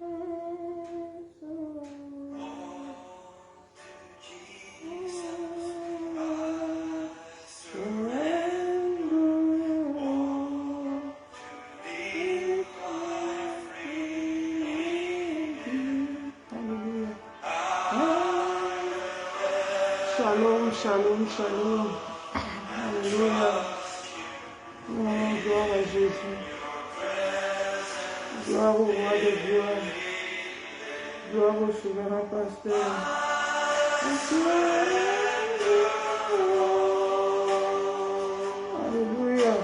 Shalom, shalom, shalom. Alléluia. Oh, gloire à Jésus. Gloire au roi de gloire. Gloire au souverain pasteur. Alléluia.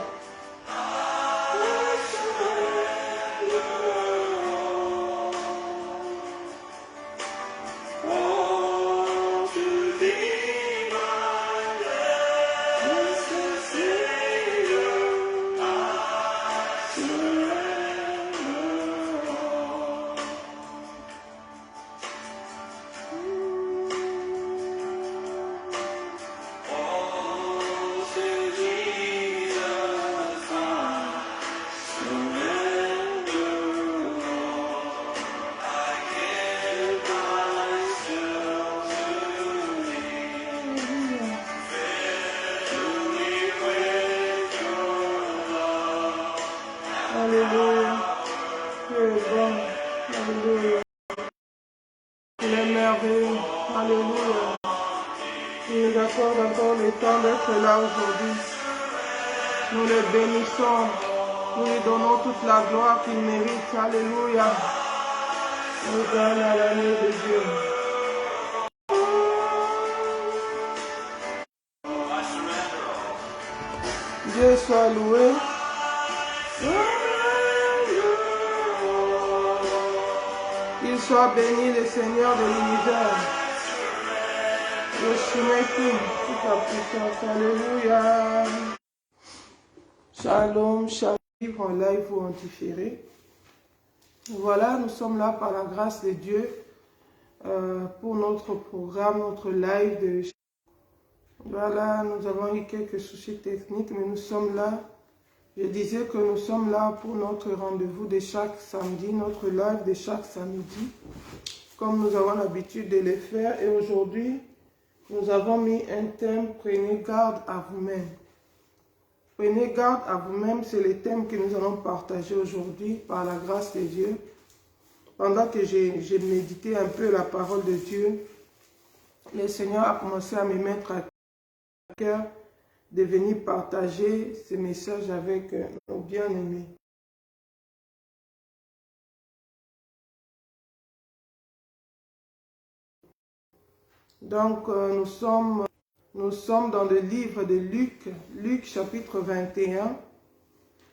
Alléluia. Tu es bon. Alléluia. Il est merveilleux. Alléluia. Il nous accorde encore le temps d'être là aujourd'hui. Nous le bénissons. Nous lui donnons toute la gloire qu'il mérite. Alléluia. Nous donne à l'année de Dieu. Dieu soit loué. Qu'il soit béni le Seigneur de l'univers. Je soumets toute la puissance. Alléluia. Shalom, shalom. En live ou en différé. Voilà, nous sommes là par la grâce de Dieu pour notre programme, notre live de... Voilà, nous avons eu quelques soucis techniques, mais nous sommes là. Je disais que nous sommes là pour notre rendez-vous de chaque samedi, notre live de chaque samedi, comme nous avons l'habitude de le faire. Et aujourd'hui, nous avons mis un thème, prenez garde à vous-même. Prenez garde à vous-même, c'est le thème que nous allons partager aujourd'hui par la grâce de Dieu. Pendant que j'ai médité un peu la parole de Dieu, le Seigneur a commencé à me mettre à cœur de venir partager ce message avec nos bien-aimés. Donc, nous sommes dans le livre de Luc, Luc chapitre 21,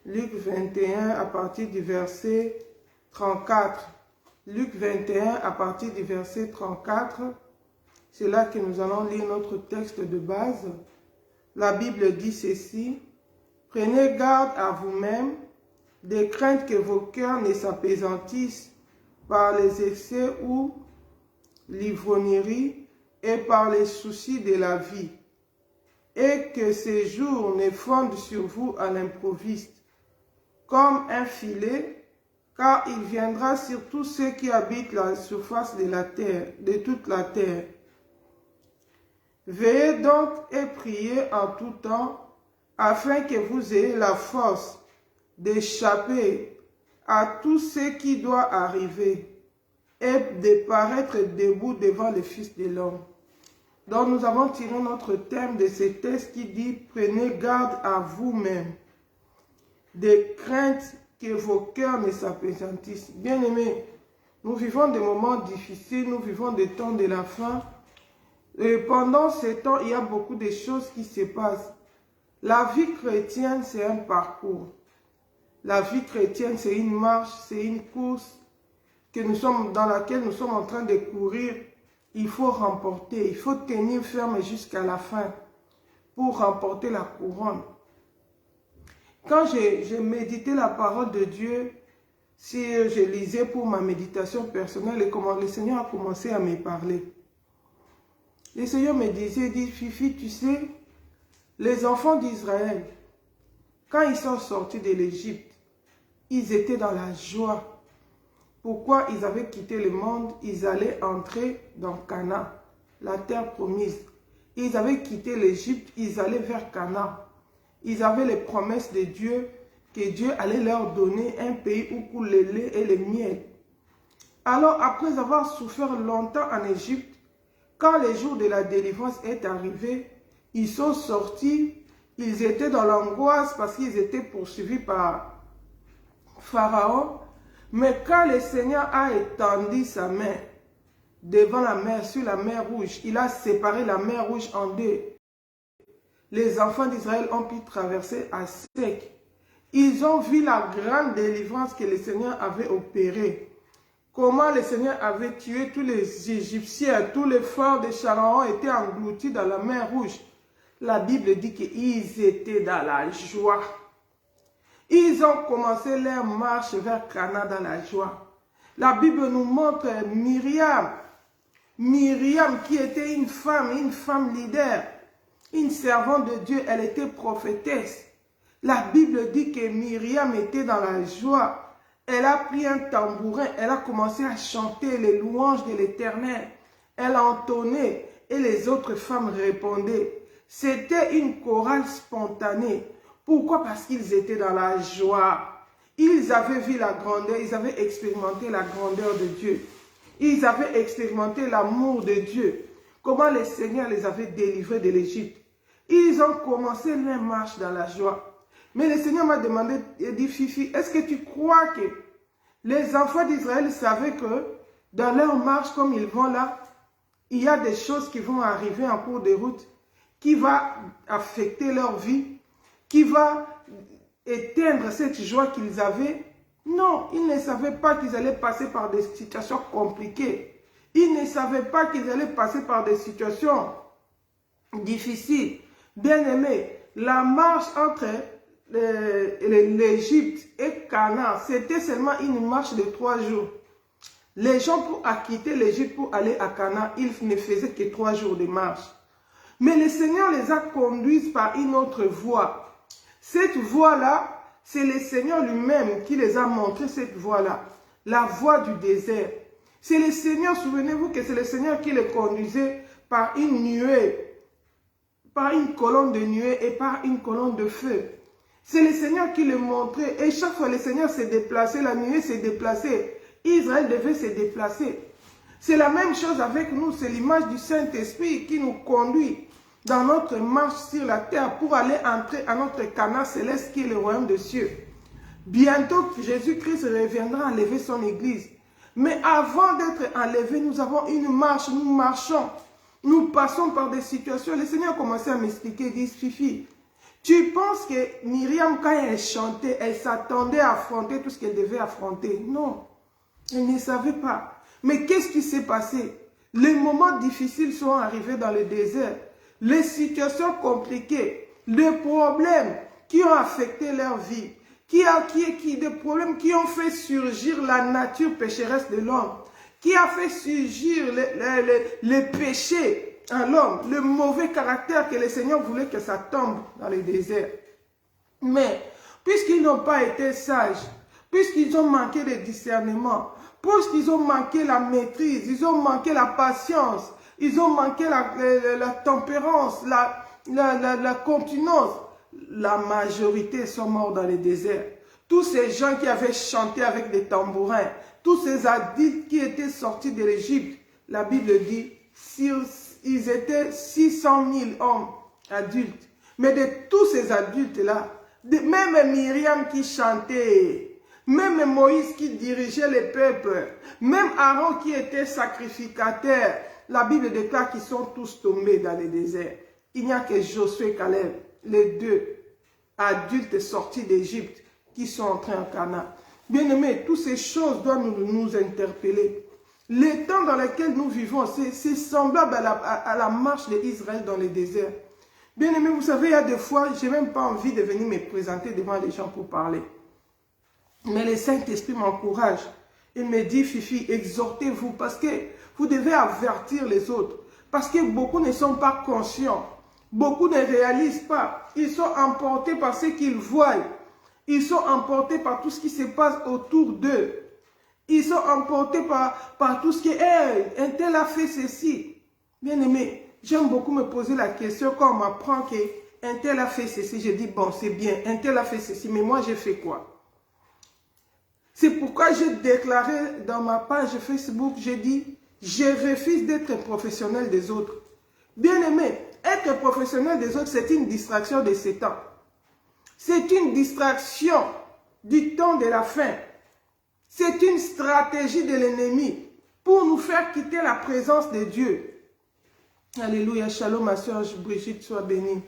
Luc 21 à partir du verset 34. Luc 21 à partir du verset 34, c'est là que nous allons lire notre texte de base. La Bible dit ceci: prenez garde à vous-même, de crainte que vos cœurs ne s'apesantisent par les excès ou l'ivrognerie et par les soucis de la vie, et que ces jours ne fondent sur vous à l'improviste, comme un filet, car il viendra sur tous ceux qui habitent la surface de la terre, de toute la terre. Veillez donc et priez en tout temps, afin que vous ayez la force d'échapper à tout ce qui doit arriver et de paraître debout devant le Fils de l'homme. Donc nous avons tiré notre thème de ce texte qui dit « Prenez garde à vous-même, de crainte que vos cœurs ne s'apesantissent. » Bien-aimés, nous vivons des moments difficiles, nous vivons des temps de la fin. Et pendant ces temps, il y a beaucoup de choses qui se passent. La vie chrétienne, c'est un parcours. La vie chrétienne, c'est une marche, c'est une course dans laquelle nous sommes en train de courir. Il faut remporter, il faut tenir ferme jusqu'à la fin pour remporter la couronne. Quand j'ai médité la parole de Dieu, si je lisais pour ma méditation personnelle, le Seigneur a commencé à me parler. Le Seigneur me disait, Fifi, tu sais, les enfants d'Israël, quand ils sont sortis de l'Égypte, ils étaient dans la joie. pourquoi ils avaient quitté le monde, ils allaient entrer dans Canaan, la terre promise. Ils avaient quitté l'Égypte, ils allaient vers Canaan. Ils avaient les promesses de Dieu, que Dieu allait leur donner un pays où coule le lait et le miel. Alors, après avoir souffert longtemps en Égypte, quand le jour de la délivrance est arrivé, ils sont sortis, ils étaient dans l'angoisse parce qu'ils étaient poursuivis par Pharaon. Mais quand le Seigneur a étendu sa main devant la mer, sur la mer Rouge, il a séparé la mer Rouge en deux. Les enfants d'Israël ont pu traverser à sec. Ils ont vu la grande délivrance que le Seigneur avait opérée. Comment le Seigneur avait tué tous les Égyptiens, tous les forts de Pharaon étaient engloutis dans la mer Rouge. La Bible dit qu'ils étaient dans la joie. Ils ont commencé leur marche vers Canaan dans la joie. La Bible nous montre Myriam. Myriam qui était une femme leader, une servante de Dieu, elle était prophétesse. La Bible dit que Myriam était dans la joie. Elle a pris un tambourin, elle a commencé à chanter les louanges de l'Éternel. Elle entonnait et les autres femmes répondaient. C'était une chorale spontanée. Pourquoi? Parce qu'ils étaient dans la joie. Ils avaient vu la grandeur, ils avaient expérimenté la grandeur de Dieu. Ils avaient expérimenté l'amour de Dieu. Comment le Seigneur les avait délivrés de l'Égypte. Ils ont commencé leur marche dans la joie. Mais le Seigneur m'a demandé, il dit, Fifi, est-ce que tu crois que les enfants d'Israël savaient que dans leur marche, comme ils vont là, il y a des choses qui vont arriver en cours de route, qui vont affecter leur vie, qui va éteindre cette joie qu'ils avaient? Non, ils ne savaient pas qu'ils allaient passer par des situations compliquées. Ils ne savaient pas qu'ils allaient passer par des situations difficiles. Bien-aimés, la marche entre l'Égypte et Canaan, c'était seulement une marche de 3 jours. Les gens, pour quitter l'Égypte pour aller à Canaan, ils ne faisaient que 3 jours de marche. Mais le Seigneur les a conduits par une autre voie. Cette voie-là, c'est le Seigneur lui-même qui les a montré cette voie-là. La voie du désert. C'est le Seigneur, souvenez-vous que c'est le Seigneur qui les conduisait par une nuée, par une colonne de nuée et par une colonne de feu. C'est le Seigneur qui les montrait. Et chaque fois le Seigneur s'est déplacé, la nuée s'est déplacée. Israël devait se déplacer. C'est la même chose avec nous. C'est l'image du Saint-Esprit qui nous conduit dans notre marche sur la terre pour aller entrer à notre Canaan céleste qui est le royaume des cieux. Bientôt, Jésus-Christ reviendra enlever son église. Mais avant d'être enlevé, nous avons une marche, nous marchons. Nous passons par des situations. Le Seigneur a commencé à m'expliquer, il dit, Fifi, tu penses que Myriam, quand elle chantait, elle s'attendait à affronter tout ce qu'elle devait affronter? Non, elle ne savait pas. Mais qu'est-ce qui s'est passé? Les moments difficiles sont arrivés dans le désert. Les situations compliquées, les problèmes qui ont affecté leur vie, des problèmes qui ont fait surgir la nature pécheresse de l'homme, qui a fait surgir les péchés en l'homme, le mauvais caractère que le Seigneur voulait que ça tombe dans le désert. Mais, puisqu'ils n'ont pas été sages, puisqu'ils ont manqué de discernement, puisqu'ils ont manqué la maîtrise, ils ont manqué la patience, ils ont manqué la tempérance, la continence, la majorité sont morts dans le désert. Tous ces gens qui avaient chanté avec des tambourins, tous ces adultes qui étaient sortis de l'Égypte, la Bible dit, ils étaient 600 000 hommes adultes. Mais de tous ces adultes-là, même Myriam qui chantait, même Moïse qui dirigeait le peuple, même Aaron qui était sacrificateur, la Bible déclare qu'ils sont tous tombés dans le désert. Il n'y a que Josué et Caleb, les deux adultes sortis d'Égypte, qui sont entrés en Canaan. Bien-aimés, toutes ces choses doivent nous interpeller. Les temps dans lesquels nous vivons, c'est semblable à la marche d'Israël dans le désert. Bien-aimés, vous savez, il y a des fois, je n'ai même pas envie de venir me présenter devant les gens pour parler. Mais le Saint-Esprit m'encourage. Il me dit, Fifi, exhortez-vous parce que vous devez avertir les autres. Parce que beaucoup ne sont pas conscients. Beaucoup ne réalisent pas. Ils sont emportés par ce qu'ils voient. Ils sont emportés par tout ce qui se passe autour d'eux. Ils sont emportés par tout ce qui est, hey, un tel a fait ceci. Bien aimé, j'aime beaucoup me poser la question quand on m'apprend qu'un tel a fait ceci. Je dis, bon, c'est bien, un tel a fait ceci, mais moi j'ai fait quoi? C'est pourquoi j'ai déclaré dans ma page Facebook, j'ai dit, je refuse d'être professionnel des autres. Bien aimé, être professionnel des autres, c'est une distraction de ces temps. C'est une distraction du temps de la fin. C'est une stratégie de l'ennemi pour nous faire quitter la présence de Dieu. Alléluia, shalom, ma soeur Brigitte, sois bénie.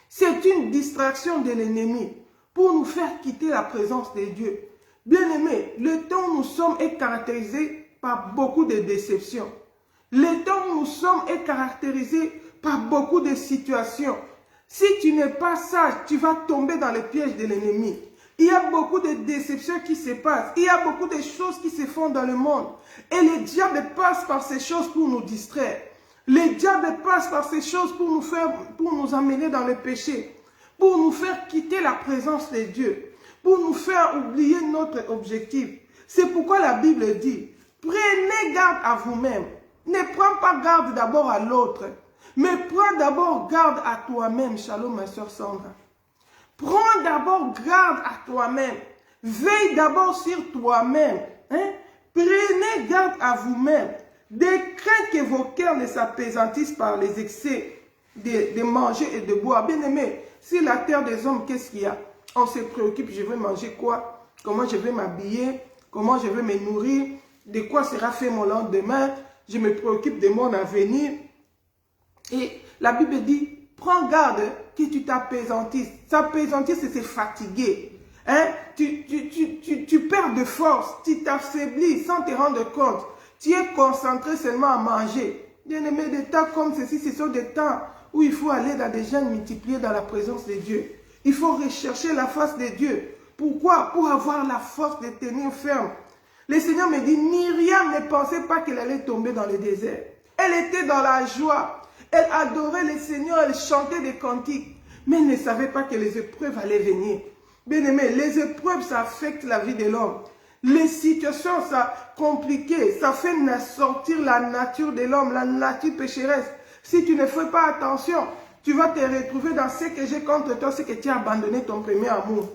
C'est une distraction de l'ennemi pour nous faire quitter la présence de Dieu. Bien aimé, le temps où nous sommes est caractérisé par beaucoup de déceptions. Le temps où nous sommes est caractérisé par beaucoup de situations. Si tu n'es pas sage, tu vas tomber dans le piège de l'ennemi. Il y a beaucoup de déceptions qui se passent. Il y a beaucoup de choses qui se font dans le monde. Et le diable passe par ces choses pour nous distraire. Le diable passe par ces choses pour nous amener dans le péché. Pour nous faire quitter la présence de Dieu. Pour nous faire oublier notre objectif. C'est pourquoi la Bible dit, prenez garde à vous-même. Ne prends pas garde d'abord à l'autre. Mais prends d'abord garde à toi-même. Shalom, ma soeur Sandra. Prends d'abord garde à toi-même. Veille d'abord sur toi-même. Hein? Prenez garde à vous-même. De crainte que vos cœurs ne s'appesantissent par les excès de manger et de boire. Bien aimé, si la terre des hommes, qu'est-ce qu'il y a? On se préoccupe, je vais manger quoi? Comment je vais m'habiller? Comment je vais me nourrir? De quoi sera fait mon lendemain? Je me préoccupe de mon avenir. Et la Bible dit, prends garde que tu t'appesantisses. S'appesantir, c'est se fatiguer. Hein? Tu perds de force, tu t'affaiblis sans te rendre compte. Tu es concentré seulement à manger. Bien-aimé, des temps comme ceci, ce sont des temps où il faut aller dans des jeûnes multipliés dans la présence de Dieu. Il faut rechercher la face de Dieu. Pourquoi? Pour avoir la force de tenir ferme. Le Seigneur me dit, Myriam ne pensait pas qu'elle allait tomber dans le désert. Elle était dans la joie. Elle adorait le Seigneur, elle chantait des cantiques. Mais elle ne savait pas que les épreuves allaient venir. Bien-aimé, les épreuves, ça affecte la vie de l'homme. Les situations, ça compliqué, ça fait sortir la nature de l'homme, la nature pécheresse. Si tu ne fais pas attention, tu vas te retrouver dans ce que j'ai contre toi, c'est que tu as abandonné ton premier amour.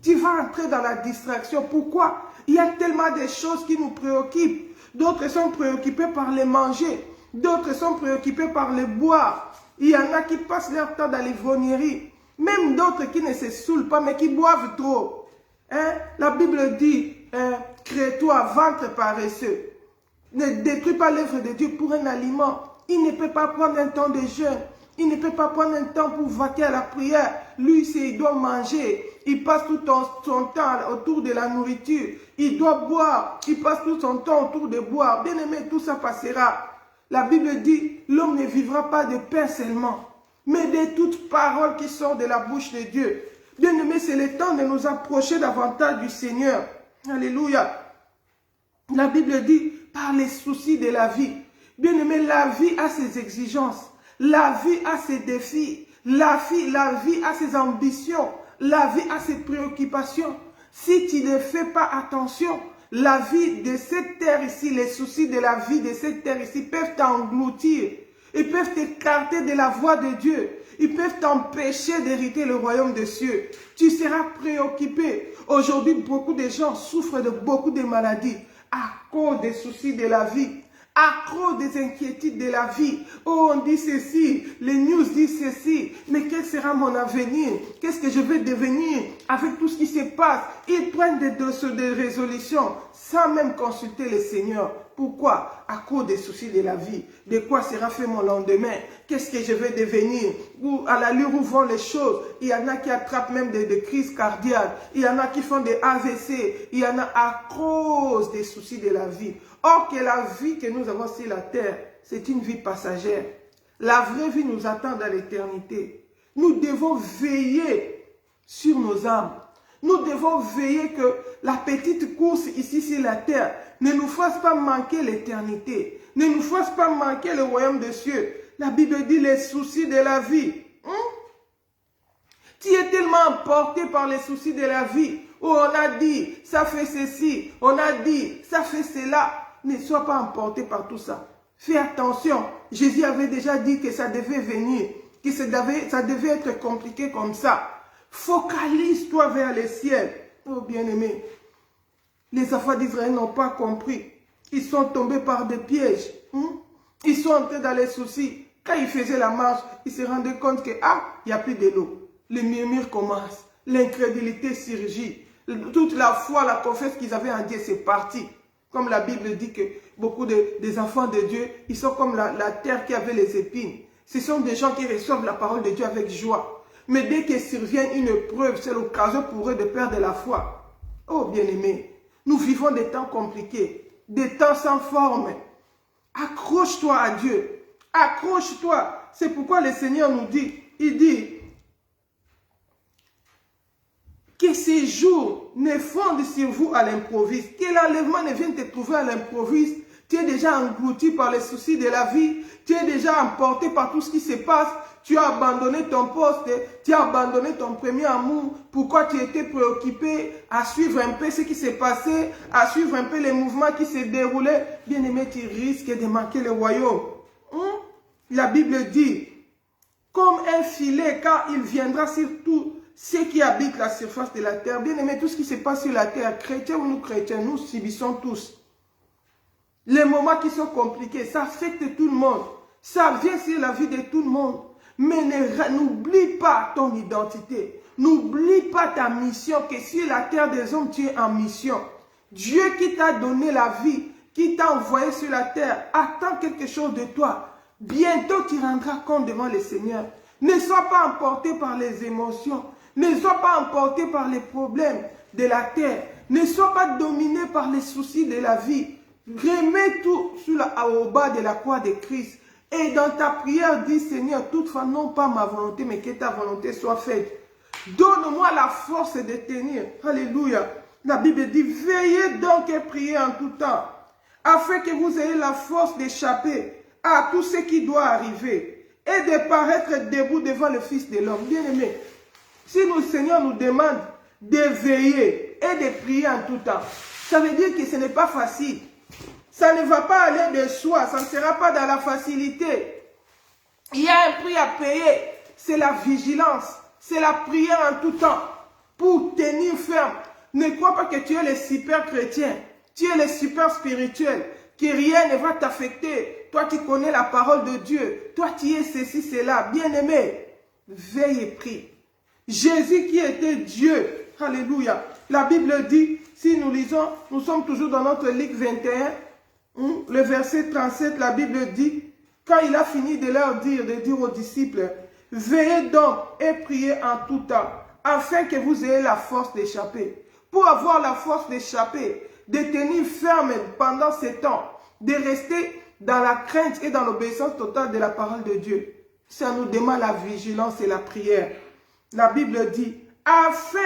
Tu vas entrer dans la distraction. Pourquoi? Il y a tellement de choses qui nous préoccupent. D'autres sont préoccupés par les manger. D'autres sont préoccupés par les boire. Il y en a qui passent leur temps dans l'ivrognerie. Même d'autres qui ne se saoulent pas, mais qui boivent trop. Hein? La Bible dit, crée-toi, ventre paresseux. Ne détruis pas l'œuvre de Dieu pour un aliment. Il ne peut pas prendre un temps de jeûne. Il ne peut pas prendre un temps pour vaquer à la prière. Lui, il doit manger. Il passe tout son temps autour de la nourriture. Il doit boire. Il passe tout son temps autour de boire. Bien aimé, tout ça passera. La Bible dit, l'homme ne vivra pas de pain seulement, mais de toute parole qui sort de la bouche de Dieu. Bien aimé, c'est le temps de nous approcher davantage du Seigneur. Alléluia. La Bible dit, par les soucis de la vie. Bien aimé, la vie a ses exigences. La vie a ses défis. La vie a ses ambitions. La vie a ses préoccupations. Si tu ne fais pas attention, la vie de cette terre ici, les soucis de la vie de cette terre ici peuvent t'engloutir. Ils peuvent t'écarter de la voie de Dieu. Ils peuvent t'empêcher d'hériter le royaume des cieux. Tu seras préoccupé. Aujourd'hui, beaucoup de gens souffrent de beaucoup de maladies à cause des soucis de la vie. À cause des inquiétudes de la vie. Oh, on dit ceci, les news disent ceci, mais quel sera mon avenir? Qu'est-ce que je vais devenir avec tout ce qui se passe? Ils prennent des résolutions sans même consulter le Seigneur. Pourquoi? À cause des soucis de la vie. De quoi sera fait mon lendemain? Qu'est-ce que je vais devenir? Ou à l'allure où vont les choses, il y en a qui attrapent même des crises cardiaques. Il y en a qui font des AVC. Il y en a à cause des soucis de la vie. Or que la vie que nous avons sur la terre, c'est une vie passagère. La vraie vie nous attend dans l'éternité. Nous devons veiller sur nos âmes. Nous devons veiller que la petite course ici sur la terre ne nous fasse pas manquer l'éternité. Ne nous fasse pas manquer le royaume des cieux. La Bible dit les soucis de la vie. Tu es tellement emporté par les soucis de la vie. Oh, on a dit, ça fait ceci. On a dit, ça fait cela. Ne sois pas emporté par tout ça. Fais attention. Jésus avait déjà dit que ça devait venir, que ça devait être compliqué comme ça. Focalise-toi vers le ciel. Oh, bien-aimé, les enfants d'Israël n'ont pas compris. Ils sont tombés par des pièges. Ils sont entrés dans les soucis. Quand ils faisaient la marche, ils se rendaient compte que, il n'y a plus de l'eau. Les murmures commencent. L'incrédulité surgit. Toute la foi, la confiance qu'ils avaient en Dieu, c'est parti. Comme la Bible dit que beaucoup des enfants de Dieu, ils sont comme la terre qui avait les épines. Ce sont des gens qui reçoivent la parole de Dieu avec joie. Mais dès que survient une épreuve, c'est l'occasion pour eux de perdre la foi. Oh bien-aimés, nous vivons des temps compliqués, des temps sans forme. Accroche-toi à Dieu. Accroche-toi. C'est pourquoi le Seigneur nous dit, il dit, que ces jours ne fondent sur vous à l'improviste. Que l'enlèvement ne vienne te trouver à l'improviste. Tu es déjà englouti par les soucis de la vie. Tu es déjà emporté par tout ce qui se passe. Tu as abandonné ton poste. Tu as abandonné ton premier amour. Pourquoi tu étais préoccupé à suivre un peu ce qui s'est passé, à suivre un peu les mouvements qui se déroulaient. Bien-aimé, tu risques de manquer le royaume. La Bible dit, comme un filet quand il viendra sur tout ceux qui habitent la surface de la terre. Bien aimé, tout ce qui se passe sur la terre, chrétiens ou nous chrétiens, nous subissons tous. Les moments qui sont compliqués, ça affecte tout le monde. Ça vient sur la vie de tout le monde. Mais n'oublie pas ton identité. N'oublie pas ta mission, que sur la terre des hommes, tu es en mission. Dieu qui t'a donné la vie, qui t'a envoyé sur la terre, attend quelque chose de toi. Bientôt, tu rendras compte devant le Seigneur. Ne sois pas emporté par les émotions. Ne sois pas emporté par les problèmes de la terre. Ne sois pas dominé par les soucis de la vie. Remets tout au bas de la croix de Christ. Et dans ta prière, dis Seigneur, toutefois, non pas ma volonté, mais que ta volonté soit faite. Donne-moi la force de tenir. Alléluia. La Bible dit, veillez donc et priez en tout temps, afin que vous ayez la force d'échapper à tout ce qui doit arriver et de paraître debout devant le Fils de l'homme. Bien-aimé, si le Seigneur nous demande de veiller et de prier en tout temps, ça veut dire que ce n'est pas facile. Ça ne va pas aller de soi, ça ne sera pas dans la facilité. Il y a un prix à payer, c'est la vigilance, c'est la prière en tout temps pour tenir ferme. Ne crois pas que tu es le super chrétien, tu es le super spirituel, que rien ne va t'affecter. Toi qui connais la parole de Dieu, toi qui es ceci, cela, bien-aimé, veille et prie. Jésus qui était Dieu, alléluia. La Bible dit, si nous lisons, nous sommes toujours dans notre Luc 21, le verset 37, la Bible dit, quand il a fini de leur dire, de dire aux disciples, veillez donc et priez en tout temps, afin que vous ayez la force d'échapper. Pour avoir la force d'échapper, de tenir ferme pendant ces temps, de rester dans la crainte et dans l'obéissance totale de la parole de Dieu. Ça nous demande la vigilance et la prière. La Bible dit, afin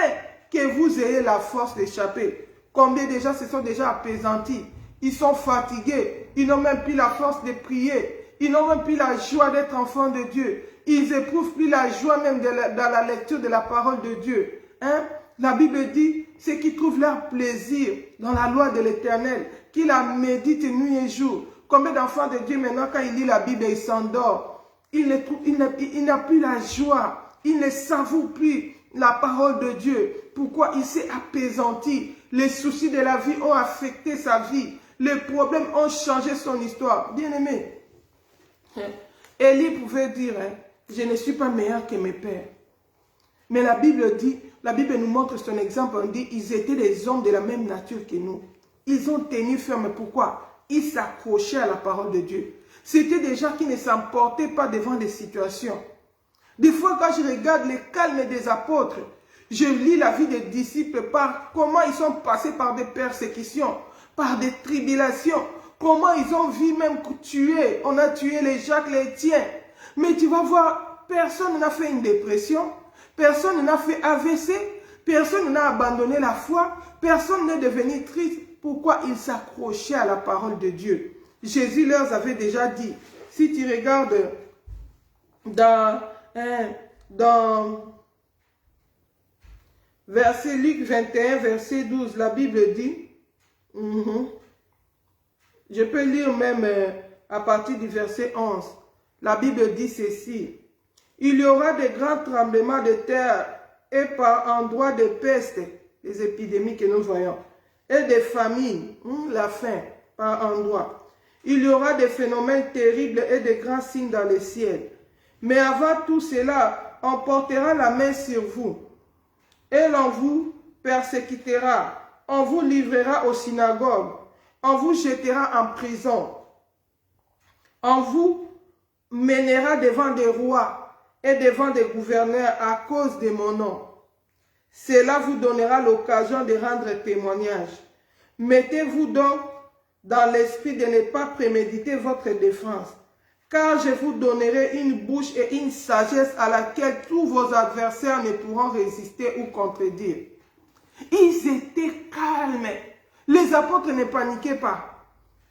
que vous ayez la force d'échapper. Combien de gens se sont déjà apaisantis? Ils sont fatigués. Ils n'ont même plus la force de prier. Ils n'ont même plus la joie d'être enfants de Dieu. Ils éprouvent plus la joie même dans la lecture de la parole de Dieu. La Bible dit, ceux qui trouvent leur plaisir dans la loi de l'Éternel, qui la méditent nuit et jour. Combien d'enfants de Dieu maintenant, quand il lit la Bible, il s'endort. Il n'a plus la joie. Il ne savoure plus la parole de Dieu. Pourquoi? Il s'est apaisanti. Les soucis de la vie ont affecté sa vie. Les problèmes ont changé son histoire. Bien-aimé, Élie pouvait dire, je ne suis pas meilleur que mes pères. Mais la Bible dit, la Bible nous montre son exemple. On dit, ils étaient des hommes de la même nature que nous. Ils ont tenu ferme. Pourquoi? Ils s'accrochaient à la parole de Dieu. C'était des gens qui ne s'emportaient pas devant des situations. Des fois, quand je regarde les calmes des apôtres, je lis la vie des disciples par comment ils sont passés par des persécutions, par des tribulations, comment ils ont vu même tuer. On a tué les Jacques, les Étienne. Mais tu vas voir, personne n'a fait une dépression, personne n'a fait AVC, personne n'a abandonné la foi, personne n'est devenu triste. Pourquoi ils s'accrochaient à la parole de Dieu? Jésus leur avait déjà dit, si tu regardes dans Verset Luc 21, verset 12, la Bible dit, je peux lire même à partir du verset 11, la Bible dit ceci, il y aura de grands tremblements de terre et par endroits de peste, les épidémies que nous voyons, et des famines, la faim, par endroits. Il y aura des phénomènes terribles et de grands signes dans le ciel. Mais avant tout cela, on portera la main sur vous, et l'on vous persécutera, on vous livrera aux synagogues, on vous jettera en prison, on vous mènera devant des rois et devant des gouverneurs à cause de mon nom. Cela vous donnera l'occasion de rendre témoignage. Mettez-vous donc dans l'esprit de ne pas préméditer votre défense, car je vous donnerai une bouche et une sagesse à laquelle tous vos adversaires ne pourront résister ou contredire. Ils étaient calmes. Les apôtres ne paniquaient pas.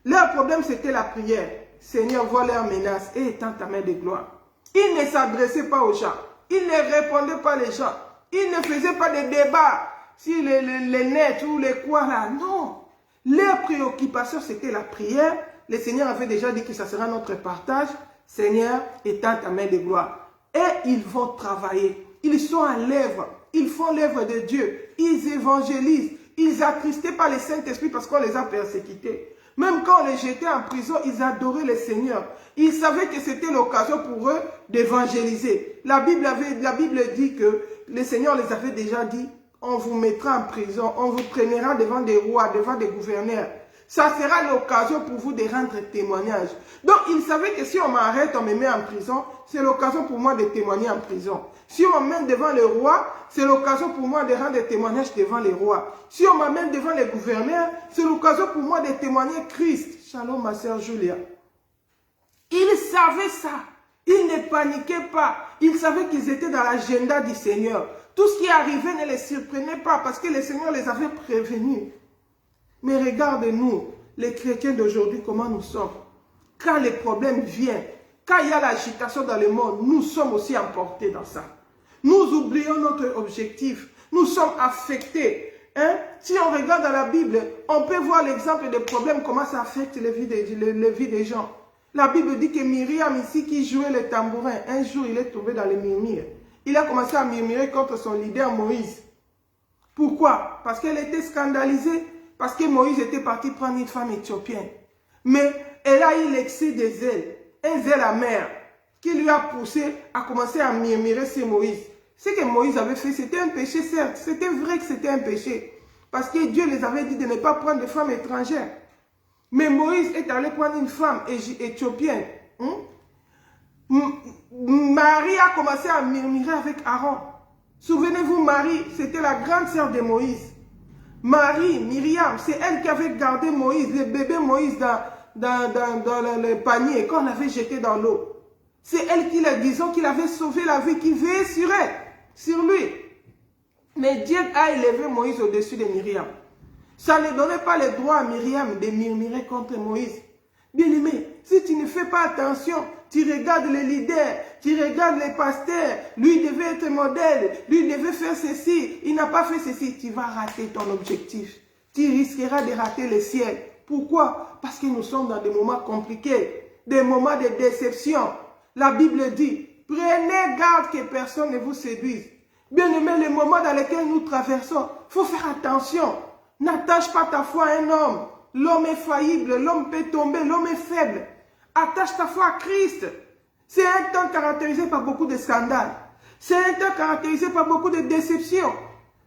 Leur problème, c'était la prière. Seigneur, vois leurs menaces et étends ta main de gloire. Ils ne s'adressaient pas aux gens. Ils ne répondaient pas les gens. Ils ne faisaient pas de débats sur les nets ou les quoi là. Non. Leur préoccupation, c'était la prière. Le Seigneur avait déjà dit que ça sera notre partage. Seigneur, étends ta main de gloire. Et ils vont travailler. Ils sont à l'œuvre. Ils font l'œuvre de Dieu. Ils évangélisent. Ils attristés par le Saint-Esprit parce qu'on les a persécutés. Même quand on les jetait en prison, ils adoraient le Seigneur. Ils savaient que c'était l'occasion pour eux d'évangéliser. La Bible dit que le Seigneur les avait déjà dit, on vous mettra en prison, on vous traînera devant des rois, devant des gouverneurs. Ça sera l'occasion pour vous de rendre témoignage. Donc, ils savaient que si on m'arrête, on me met en prison, c'est l'occasion pour moi de témoigner en prison. Si on m'amène devant le roi, c'est l'occasion pour moi de rendre témoignage devant les rois. Si on m'amène devant les gouverneurs, c'est l'occasion pour moi de témoigner Christ. Shalom, ma sœur Julia. Ils savaient ça. Ils ne paniquaient pas. Ils savaient qu'ils étaient dans l'agenda du Seigneur. Tout ce qui arrivait ne les surprenait pas parce que le Seigneur les avait prévenus. Mais regardez-nous, les chrétiens d'aujourd'hui, comment nous sommes. Quand les problèmes viennent, quand il y a l'agitation dans le monde, nous sommes aussi emportés dans ça. Nous oublions notre objectif. Nous sommes affectés. Si on regarde dans la Bible, on peut voir l'exemple des problèmes, comment ça affecte les vies des gens. La Bible dit que Myriam ici, qui jouait le tambourin, un jour il est tombé dans les murmures. Il a commencé à murmurer contre son leader Moïse. Pourquoi? Parce qu'elle était scandalisée. Parce que Moïse était parti prendre une femme éthiopienne. Mais elle a eu l'excès des zèle, un zèle amer, qui lui a poussé à commencer à murmurer sur Moïse. Ce que Moïse avait fait, c'était un péché, certes. C'était vrai que c'était un péché. Parce que Dieu les avait dit de ne pas prendre de femmes étrangères. Mais Moïse est allé prendre une femme éthiopienne. Marie a commencé à murmurer avec Aaron. Souvenez-vous, Marie, c'était la grande sœur de Moïse. Marie, Myriam, c'est elle qui avait gardé Moïse, le bébé Moïse dans le panier, qu'on avait jeté dans l'eau. C'est elle qui, disons, qu'il avait sauvé la vie, qui veillait sur elle, sur lui. Mais Dieu a élevé Moïse au-dessus de Myriam. Ça ne donnait pas le droit à Myriam de murmurer contre Moïse. Bien-aimé, si tu ne fais pas attention, tu regardes les leaders, tu regardes les pasteurs, lui devait être modèle, lui devait faire ceci, il n'a pas fait ceci, tu vas rater ton objectif. Tu risqueras de rater le ciel. Pourquoi? Parce que nous sommes dans des moments compliqués, des moments de déception. La Bible dit, prenez garde que personne ne vous séduise. Bien-aimé, les moments dans lesquels nous traversons, il faut faire attention. N'attache pas ta foi à un homme. L'homme est faillible, l'homme peut tomber, l'homme est faible. Attache ta foi à Christ. C'est un temps caractérisé par beaucoup de scandales. C'est un temps caractérisé par beaucoup de déceptions.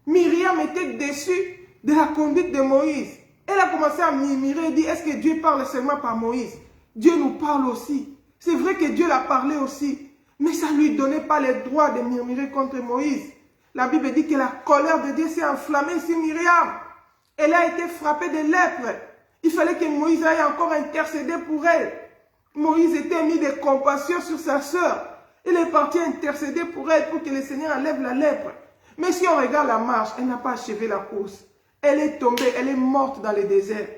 Myriam était déçue de la conduite de Moïse. Elle a commencé à murmurer et dit, est-ce que Dieu parle seulement par Moïse? Dieu nous parle aussi. C'est vrai que Dieu l'a parlé aussi. Mais ça ne lui donnait pas le droit de murmurer contre Moïse. La Bible dit que la colère de Dieu s'est enflammée sur Myriam. Elle a été frappée de lèpre. Il fallait que Moïse aille encore intercéder pour elle. Moïse était mis de compassion sur sa sœur. Il est parti intercéder pour elle pour que le Seigneur enlève la lèpre. Mais si on regarde la marche, elle n'a pas achevé la course. Elle est tombée, elle est morte dans le désert.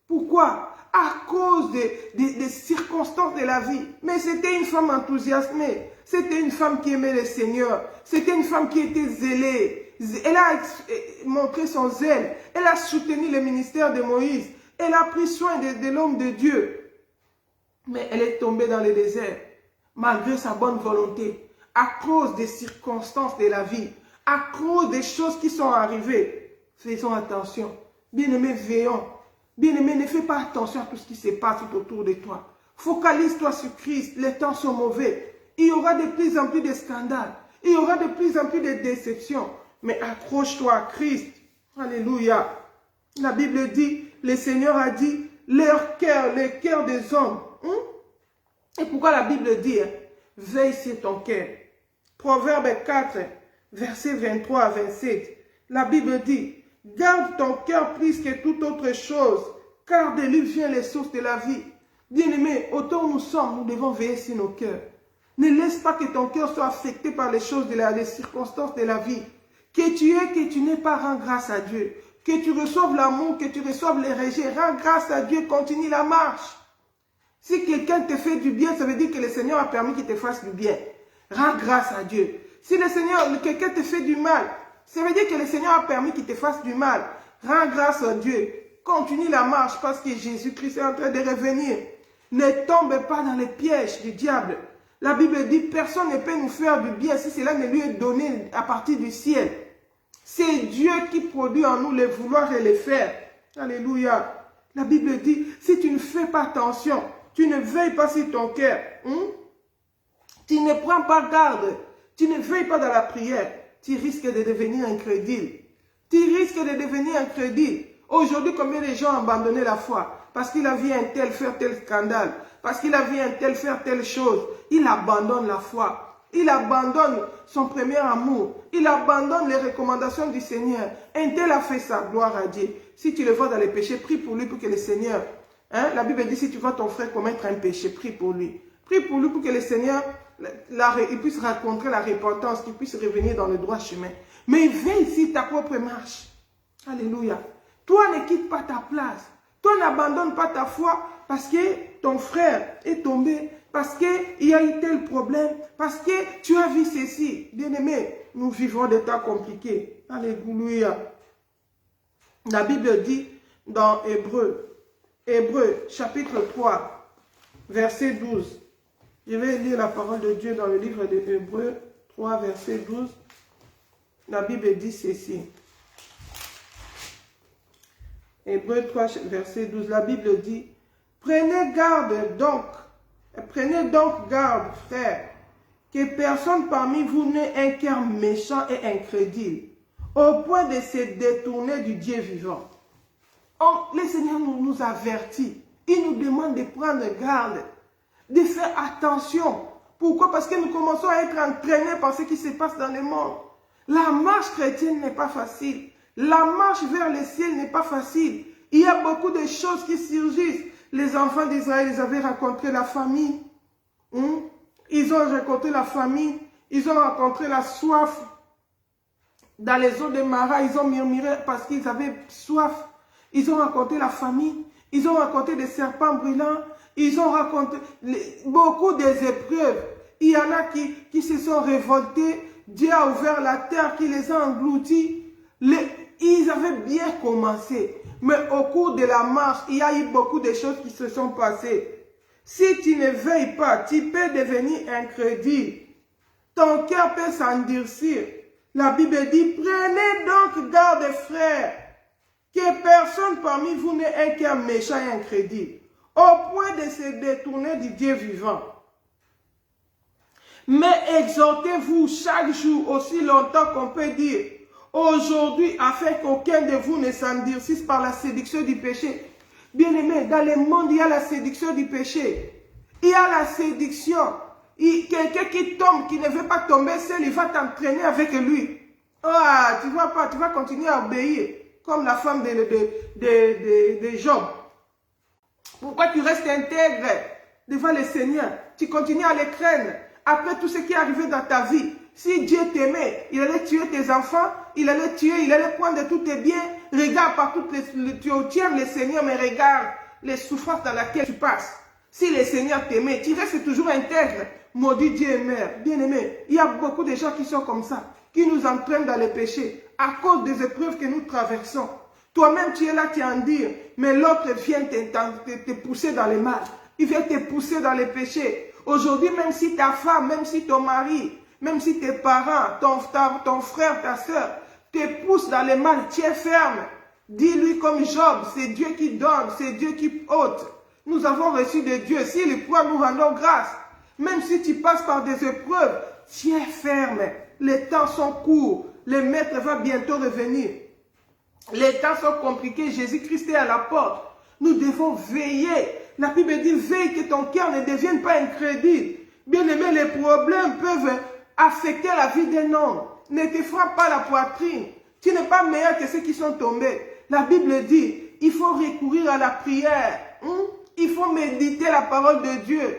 Pourquoi? À cause des circonstances de la vie. Mais c'était une femme enthousiasmée. C'était une femme qui aimait le Seigneur. C'était une femme qui était zélée. elle a montré son zèle, elle a soutenu le ministère de Moïse, elle a pris soin de l'homme de Dieu. Mais elle est tombée dans le désert, malgré sa bonne volonté, à cause des circonstances de la vie, à cause des choses qui sont arrivées. Faisons attention. Bien-aimé, veillons. Bien-aimé, ne fais pas attention à tout ce qui se passe tout autour de toi. Focalise-toi sur Christ. Les temps sont mauvais. Il y aura de plus en plus de scandales. Il y aura de plus en plus de déceptions. Mais accroche-toi à Christ. Alléluia. La Bible dit, le Seigneur a dit, leur cœur, le cœur des hommes. Et pourquoi la Bible dit, veille sur ton cœur. Proverbe 4, versets 23 à 27. La Bible dit, garde ton cœur plus que toute autre chose, car de lui vient les sources de la vie. Bien-aimés, autant nous sommes, nous devons veiller sur nos cœurs. Ne laisse pas que ton cœur soit affecté par les choses des circonstances de la vie. Que tu es, que tu n'es pas, rends grâce à Dieu. Que tu reçoives l'amour, que tu reçoives les rejet, rends grâce à Dieu, continue la marche. Si quelqu'un te fait du bien, ça veut dire que le Seigneur a permis qu'il te fasse du bien. Rends grâce à Dieu. Si quelqu'un te fait du mal, ça veut dire que le Seigneur a permis qu'il te fasse du mal. Rends grâce à Dieu. Continue la marche parce que Jésus-Christ est en train de revenir. Ne tombe pas dans les pièges du diable. La Bible dit, personne ne peut nous faire du bien si cela ne lui est donné à partir du ciel. C'est Dieu qui produit en nous le vouloir et le faire. Alléluia. La Bible dit, si tu ne fais pas attention, tu ne veilles pas sur ton cœur, tu ne prends pas garde, tu ne veilles pas dans la prière, tu risques de devenir incrédule. Tu risques de devenir incrédule. Aujourd'hui, combien de gens ont abandonné la foi parce qu'il a vu un tel faire tel scandale, parce qu'il a vu un tel faire telle chose. Il abandonne la foi. Il abandonne son premier amour. Il abandonne les recommandations du Seigneur. Un tel a fait ça, gloire à Dieu. Si tu le vois dans les péchés, prie pour lui pour que le Seigneur... la Bible dit, si tu vois ton frère commettre un péché, prie pour lui. Prie pour lui pour que le Seigneur il puisse rencontrer la repentance, qu'il puisse revenir dans le droit chemin. Mais veille ici ta propre marche. Alléluia. Toi, ne quitte pas ta place. Toi, n'abandonne pas ta foi parce que ton frère est tombé, parce qu'il y a eu tel problème, parce que tu as vu ceci. Bien-aimé, nous vivons des temps compliqués. Alléluia. La Bible dit dans Hébreux chapitre 3, verset 12. Je vais lire la parole de Dieu dans le livre de Hébreux 3, verset 12. La Bible dit ceci. Hébreux 3, verset 12. La Bible dit, prenez donc garde, frères, que personne parmi vous n'ait un cœur méchant et incrédule, au point de se détourner du Dieu vivant. Le Seigneur nous avertit. Il nous demande de prendre garde, de faire attention. Pourquoi? Parce que nous commençons à être entraînés par ce qui se passe dans le monde. La marche chrétienne n'est pas facile. La marche vers le ciel n'est pas facile. Il y a beaucoup de choses qui surgissent. Les enfants d'Israël, ils avaient rencontré la famine. Ils ont rencontré la famine. Ils ont rencontré la soif. Dans les eaux de Mara, ils ont murmuré parce qu'ils avaient soif. Ils ont rencontré la famine. Ils ont rencontré des serpents brûlants. Ils ont rencontré beaucoup des épreuves. Il y en a qui se sont révoltés. Dieu a ouvert la terre qui les a engloutis. Ils avaient bien commencé. Mais au cours de la marche, il y a eu beaucoup de choses qui se sont passées. Si tu ne veilles pas, tu peux devenir incrédule. Ton cœur peut s'endurcir. La Bible dit, prenez donc garde, frères, que personne parmi vous n'ait un cœur méchant et incrédule, au point de se détourner du Dieu vivant. Mais exhortez-vous chaque jour, aussi longtemps qu'on peut dire, aujourd'hui, afin qu'aucun de vous ne s'endurcisse par la séduction du péché. Bien-aimés, dans le monde, il y a la séduction du péché. Il y a la séduction. Quelqu'un qui tombe, qui ne veut pas tomber seul, il va t'entraîner avec lui. Ah, tu vas continuer à obéir, comme la femme de Job. Pourquoi tu restes intègre devant le Seigneur? Tu continues à le craindre. Après tout ce qui est arrivé dans ta vie, si Dieu t'aimait, il allait tuer tes enfants, il allait prendre tous tes biens. Regarde partout, tu tiens le Seigneur, mais regarde les souffrances dans lesquelles tu passes. Si le Seigneur t'aimait, tu restes toujours intègre. Maudit Dieu et mère, bien-aimé, il y a beaucoup de gens qui sont comme ça, qui nous entraînent dans les péchés. à cause des épreuves que nous traversons. Toi-même, tu es là, tu en dis, mais l'autre vient te pousser dans le mal. Il vient te pousser dans les péchés. Aujourd'hui, même si ta femme, même si ton mari, même si tes parents, ton frère, ta soeur, te poussent dans le mal, tu es ferme. Dis-lui comme Job, c'est Dieu qui donne, c'est Dieu qui ôte. Nous avons reçu de Dieu. S'il croit, nous rendons grâce. Même si tu passes par des épreuves, tu es ferme. Les temps sont courts. Le maître va bientôt revenir. Les temps sont compliqués. Jésus-Christ est à la porte. Nous devons veiller. La Bible dit, veille que ton cœur ne devienne pas incrédule. Bien aimé, les problèmes peuvent affecter la vie d'un homme. Ne te frappe pas la poitrine. Tu n'es pas meilleur que ceux qui sont tombés. La Bible dit, il faut recourir à la prière. Il faut méditer la parole de Dieu.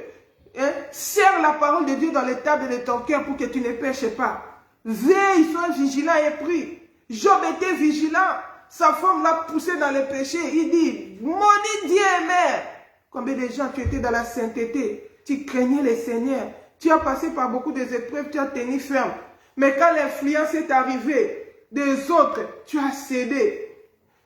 Serre la parole de Dieu dans les tables de ton cœur pour que tu ne pêches pas. Veille, sois vigilant et prie. Job était vigilant. Sa femme l'a poussé dans le péché. Il dit, maudit Dieu et mère. Combien de gens tu étais dans la sainteté? Tu craignais le Seigneur. Tu as passé par beaucoup d'épreuves, tu as tenu ferme. Mais quand l'influence est arrivée des autres, tu as cédé.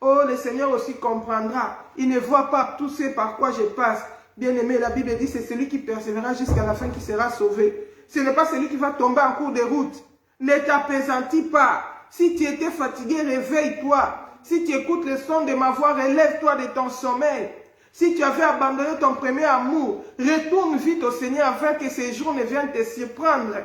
Oh, le Seigneur aussi comprendra. Il ne voit pas tout ce par quoi je passe. Bien aimé, la Bible dit, c'est celui qui persévérera jusqu'à la fin qui sera sauvé. Ce n'est pas celui qui va tomber en cours de route. Ne t'apaisantis pas. Si tu étais fatigué, réveille-toi. Si tu écoutes le son de ma voix, relève-toi de ton sommeil. Si tu avais abandonné ton premier amour, retourne vite au Seigneur afin que ces jours ne viennent te surprendre.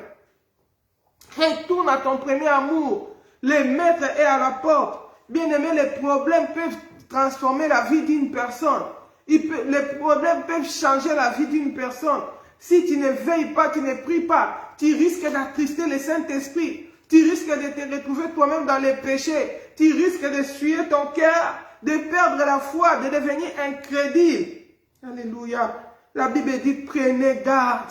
Retourne à ton premier amour. Le maître est à la porte. Bien aimé, les problèmes peuvent transformer la vie d'une personne. Les problèmes peuvent changer la vie d'une personne. Si tu ne veilles pas, tu ne pries pas, tu risques d'attrister le Saint-Esprit. Tu risques de te retrouver toi-même dans les péchés. Tu risques de suer ton cœur, de perdre la foi, de devenir incrédule. Alléluia. La Bible dit, prenez garde.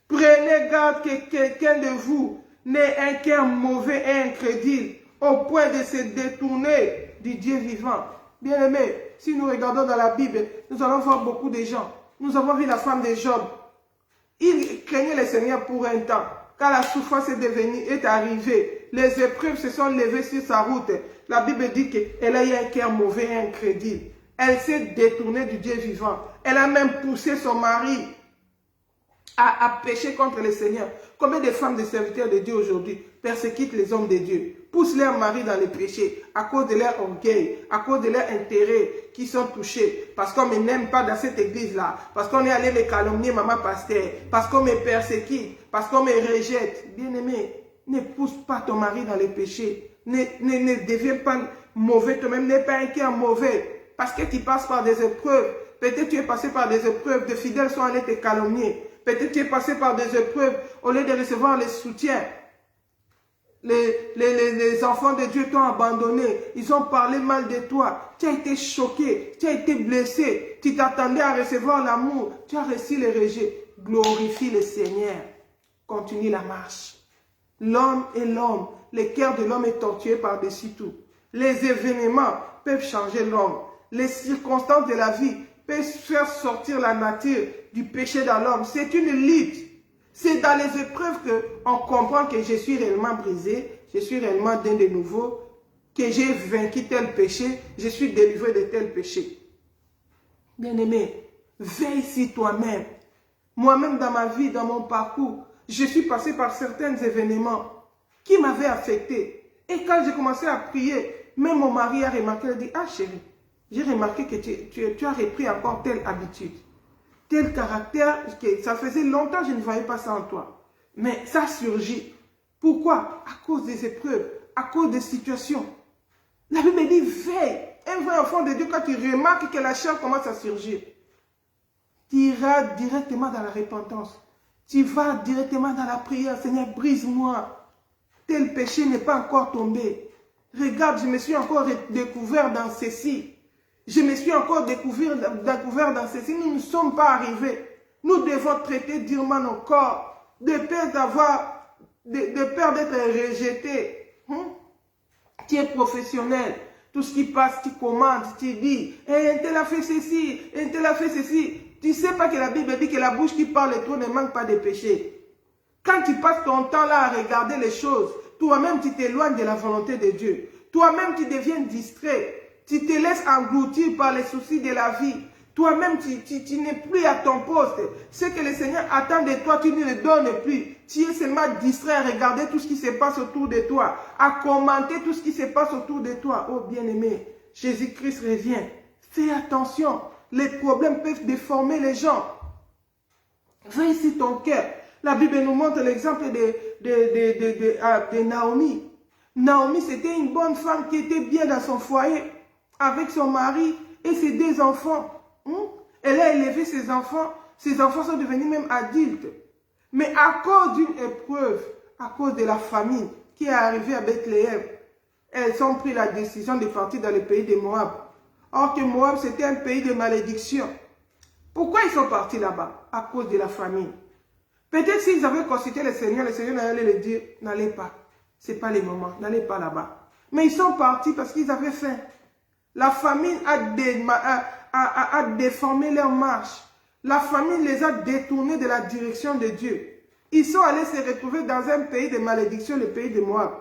Prenez garde que quelqu'un de vous n'ait un cœur mauvais et incrédule, au point de se détourner du Dieu vivant. Bien aimé, si nous regardons dans la Bible, nous allons voir beaucoup de gens. Nous avons vu la femme de Job. Il craignait le Seigneur pour un temps. Quand la souffrance est arrivée, les épreuves se sont levées sur sa route. La Bible dit qu'elle a eu un cœur mauvais et incrédule. Elle s'est détournée du Dieu vivant. Elle a même poussé son mari à pécher contre le Seigneur. Combien de femmes de serviteurs de Dieu aujourd'hui persécutent les hommes de Dieu, poussent leur mari dans les péchés à cause de leur orgueil, à cause de leurs intérêts qui sont touchés, parce qu'on ne m'aime pas dans cette église-là, parce qu'on est allé me calomnier, maman pasteur, parce qu'on me persécute, parce qu'on me rejette. Bien-aimé, ne pousse pas ton mari dans les péchés. Ne deviens pas mauvais toi-même, n'es pas un cœur mauvais, parce que tu passes par des épreuves. Peut-être tu es passé par des épreuves, de fidèles sont allés te calomnier. Peut-être tu es passé par des épreuves, au lieu de recevoir les soutiens. Les enfants de Dieu t'ont abandonné. Ils ont parlé mal de toi. Tu as été choqué. Tu as été blessé. Tu t'attendais à recevoir l'amour. Tu as reçu le rejet. Glorifie le Seigneur. Continue la marche. L'homme est l'homme. Le cœur de l'homme est torturé par-dessus tout. Les événements peuvent changer l'homme. Les circonstances de la vie peuvent faire sortir la nature du péché dans l'homme. C'est une lutte. C'est dans les épreuves qu'on comprend que je suis réellement brisé, je suis réellement d'un de nouveau, que j'ai vaincu tel péché, je suis délivré de tel péché. Bien-aimé, veille sur toi-même. Moi-même dans ma vie, dans mon parcours, je suis passé par certains événements qui m'avaient affecté. Et quand j'ai commencé à prier, même mon mari a remarqué, il a dit, ah chérie, j'ai remarqué que tu as repris encore telle habitude. Tel caractère, que ça faisait longtemps que je ne voyais pas ça en toi. Mais ça surgit. Pourquoi? À cause des épreuves, à cause des situations. La Bible dit, veille. Un vrai enfant de Dieu, quand tu remarques que la chair commence à surgir, tu iras directement dans la repentance. Tu vas directement dans la prière. Seigneur, brise-moi. Tel péché n'est pas encore tombé. Regarde, je me suis encore découvert dans ceci. Je me suis encore découvert dans ceci. Nous ne sommes pas arrivés. Nous devons traiter durement nos corps, de peur d'être rejetés. Tu es professionnel. Tout ce qui passe, tu commandes, tu dis, un tel a fait ceci, un tel a fait ceci. Tu ne sais pas que la Bible dit que la bouche qui parle trop ne manque pas de péché. Quand tu passes ton temps là à regarder les choses, toi-même tu t'éloignes de la volonté de Dieu. Toi-même tu deviens distrait. Tu te laisses engloutir par les soucis de la vie. Toi-même, tu n'es plus à ton poste. Ce que le Seigneur attend de toi, tu ne le donnes plus. Tu es seulement distrait à regarder tout ce qui se passe autour de toi, à commenter tout ce qui se passe autour de toi. Oh bien-aimé, Jésus-Christ revient. Fais attention. Les problèmes peuvent déformer les gens. Veille sur ton cœur. La Bible nous montre l'exemple de Naomi. Naomi, c'était une bonne femme qui était bien dans son foyer, avec son mari et ses 2 enfants. Elle a élevé ses enfants sont devenus même adultes. Mais à cause d'une épreuve, à cause de la famine qui est arrivée à Bethléem, elles ont pris la décision de partir dans le pays de Moab. Or que Moab, c'était un pays de malédiction. Pourquoi ils sont partis là-bas? À cause de la famine. Peut-être s'ils avaient consulté le Seigneur allait leur dire, n'allez pas. Ce n'est pas le moment, n'allez pas là-bas. Mais ils sont partis parce qu'ils avaient faim. La famine a déformé leur marche. La famine les a détournés de la direction de Dieu. Ils sont allés se retrouver dans un pays de malédiction, le pays de Moab.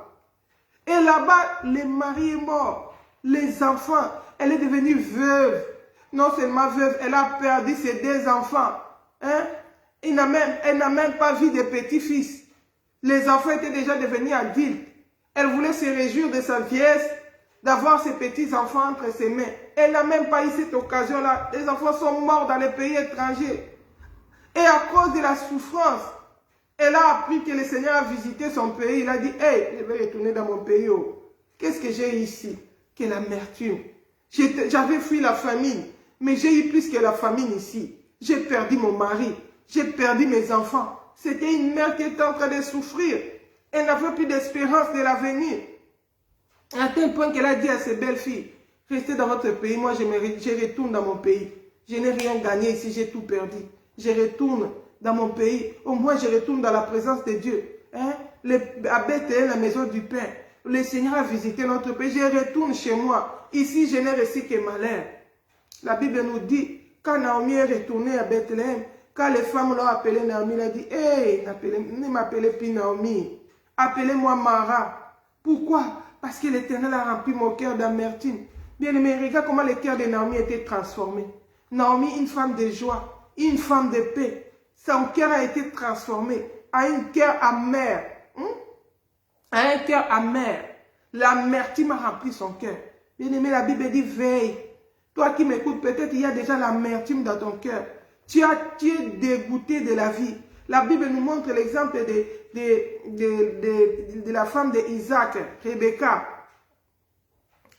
Et là-bas, le mari est mort. Les enfants, elle est devenue veuve. Non seulement veuve, elle a perdu ses 2 enfants. Elle n'a même pas vu de petits-fils. Les enfants étaient déjà devenus adultes. Elle voulait se réjouir de sa vieillesse, d'avoir ses petits-enfants entre ses mains. Elle n'a même pas eu cette occasion-là. Les enfants sont morts dans les pays étrangers. Et à cause de la souffrance, elle a appris que le Seigneur a visité son pays. Il a dit, hey, je vais retourner dans mon pays. Qu'est-ce que j'ai ici? Que l'amertume. J'avais fui la famine, mais j'ai eu plus que la famine ici. J'ai perdu mon mari. J'ai perdu mes enfants. C'était une mère qui était en train de souffrir. Elle n'avait plus d'espérance de l'avenir. À tel point qu'elle a dit à ses belles-filles, restez dans votre pays, moi je retourne dans mon pays. Je n'ai rien gagné ici, j'ai tout perdu. Je retourne dans mon pays, au moins je retourne dans la présence de Dieu. À Bethléem, la maison du Père. Le Seigneur a visité notre pays, je retourne chez moi. Ici, je n'ai reçu que malheur. La Bible nous dit, quand Naomi est retournée à Bethléem, quand les femmes l'ont appelée Naomi, elle a dit, hey, ne m'appelez plus Naomi, appelez-moi Mara. Pourquoi? Parce que l'Éternel a rempli mon cœur d'amertume. Bien-aimé, regarde comment le cœur de Naomi a été transformé. Naomi, une femme de joie, une femme de paix. Son cœur a été transformé à un cœur amer. À un cœur amer. L'amertume a rempli son cœur. Bien-aimé, la Bible dit, veille. Toi qui m'écoutes, peut-être il y a déjà l'amertume dans ton cœur. Tu es dégoûté de la vie. La Bible nous montre l'exemple de la femme d'Isaac, Rebecca.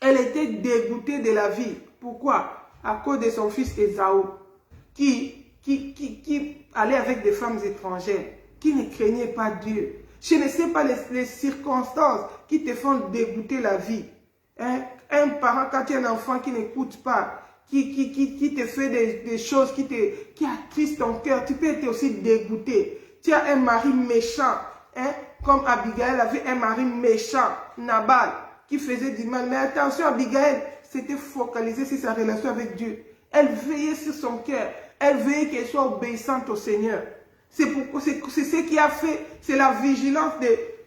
Elle était dégoûtée de la vie. Pourquoi? À cause de son fils Ésaü, qui allait avec des femmes étrangères, qui ne craignait pas Dieu. Je ne sais pas les circonstances qui te font dégoûter la vie. Un parent, quand tu as un enfant qui n'écoute pas, qui te fait des choses qui attristent ton cœur, tu peux être aussi dégoûté. Tu as un mari méchant, comme Abigail avait un mari méchant, Nabal, qui faisait du mal. Mais attention, Abigail s'était focalisée sur sa relation avec Dieu. Elle veillait sur son cœur. Elle veillait qu'elle soit obéissante au Seigneur. C'est ce qui a fait, c'est la vigilance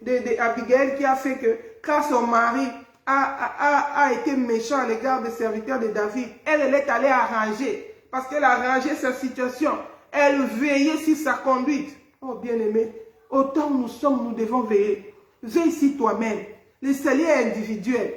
d'Abigail qui a fait que quand son mari a été méchant à l'égard des serviteurs de David, elle est allée arranger, parce qu'elle a arrangé sa situation. Elle veillait sur sa conduite. Oh bien-aimé, autant nous devons veiller. Veille sur toi-même. Le salut est individuel.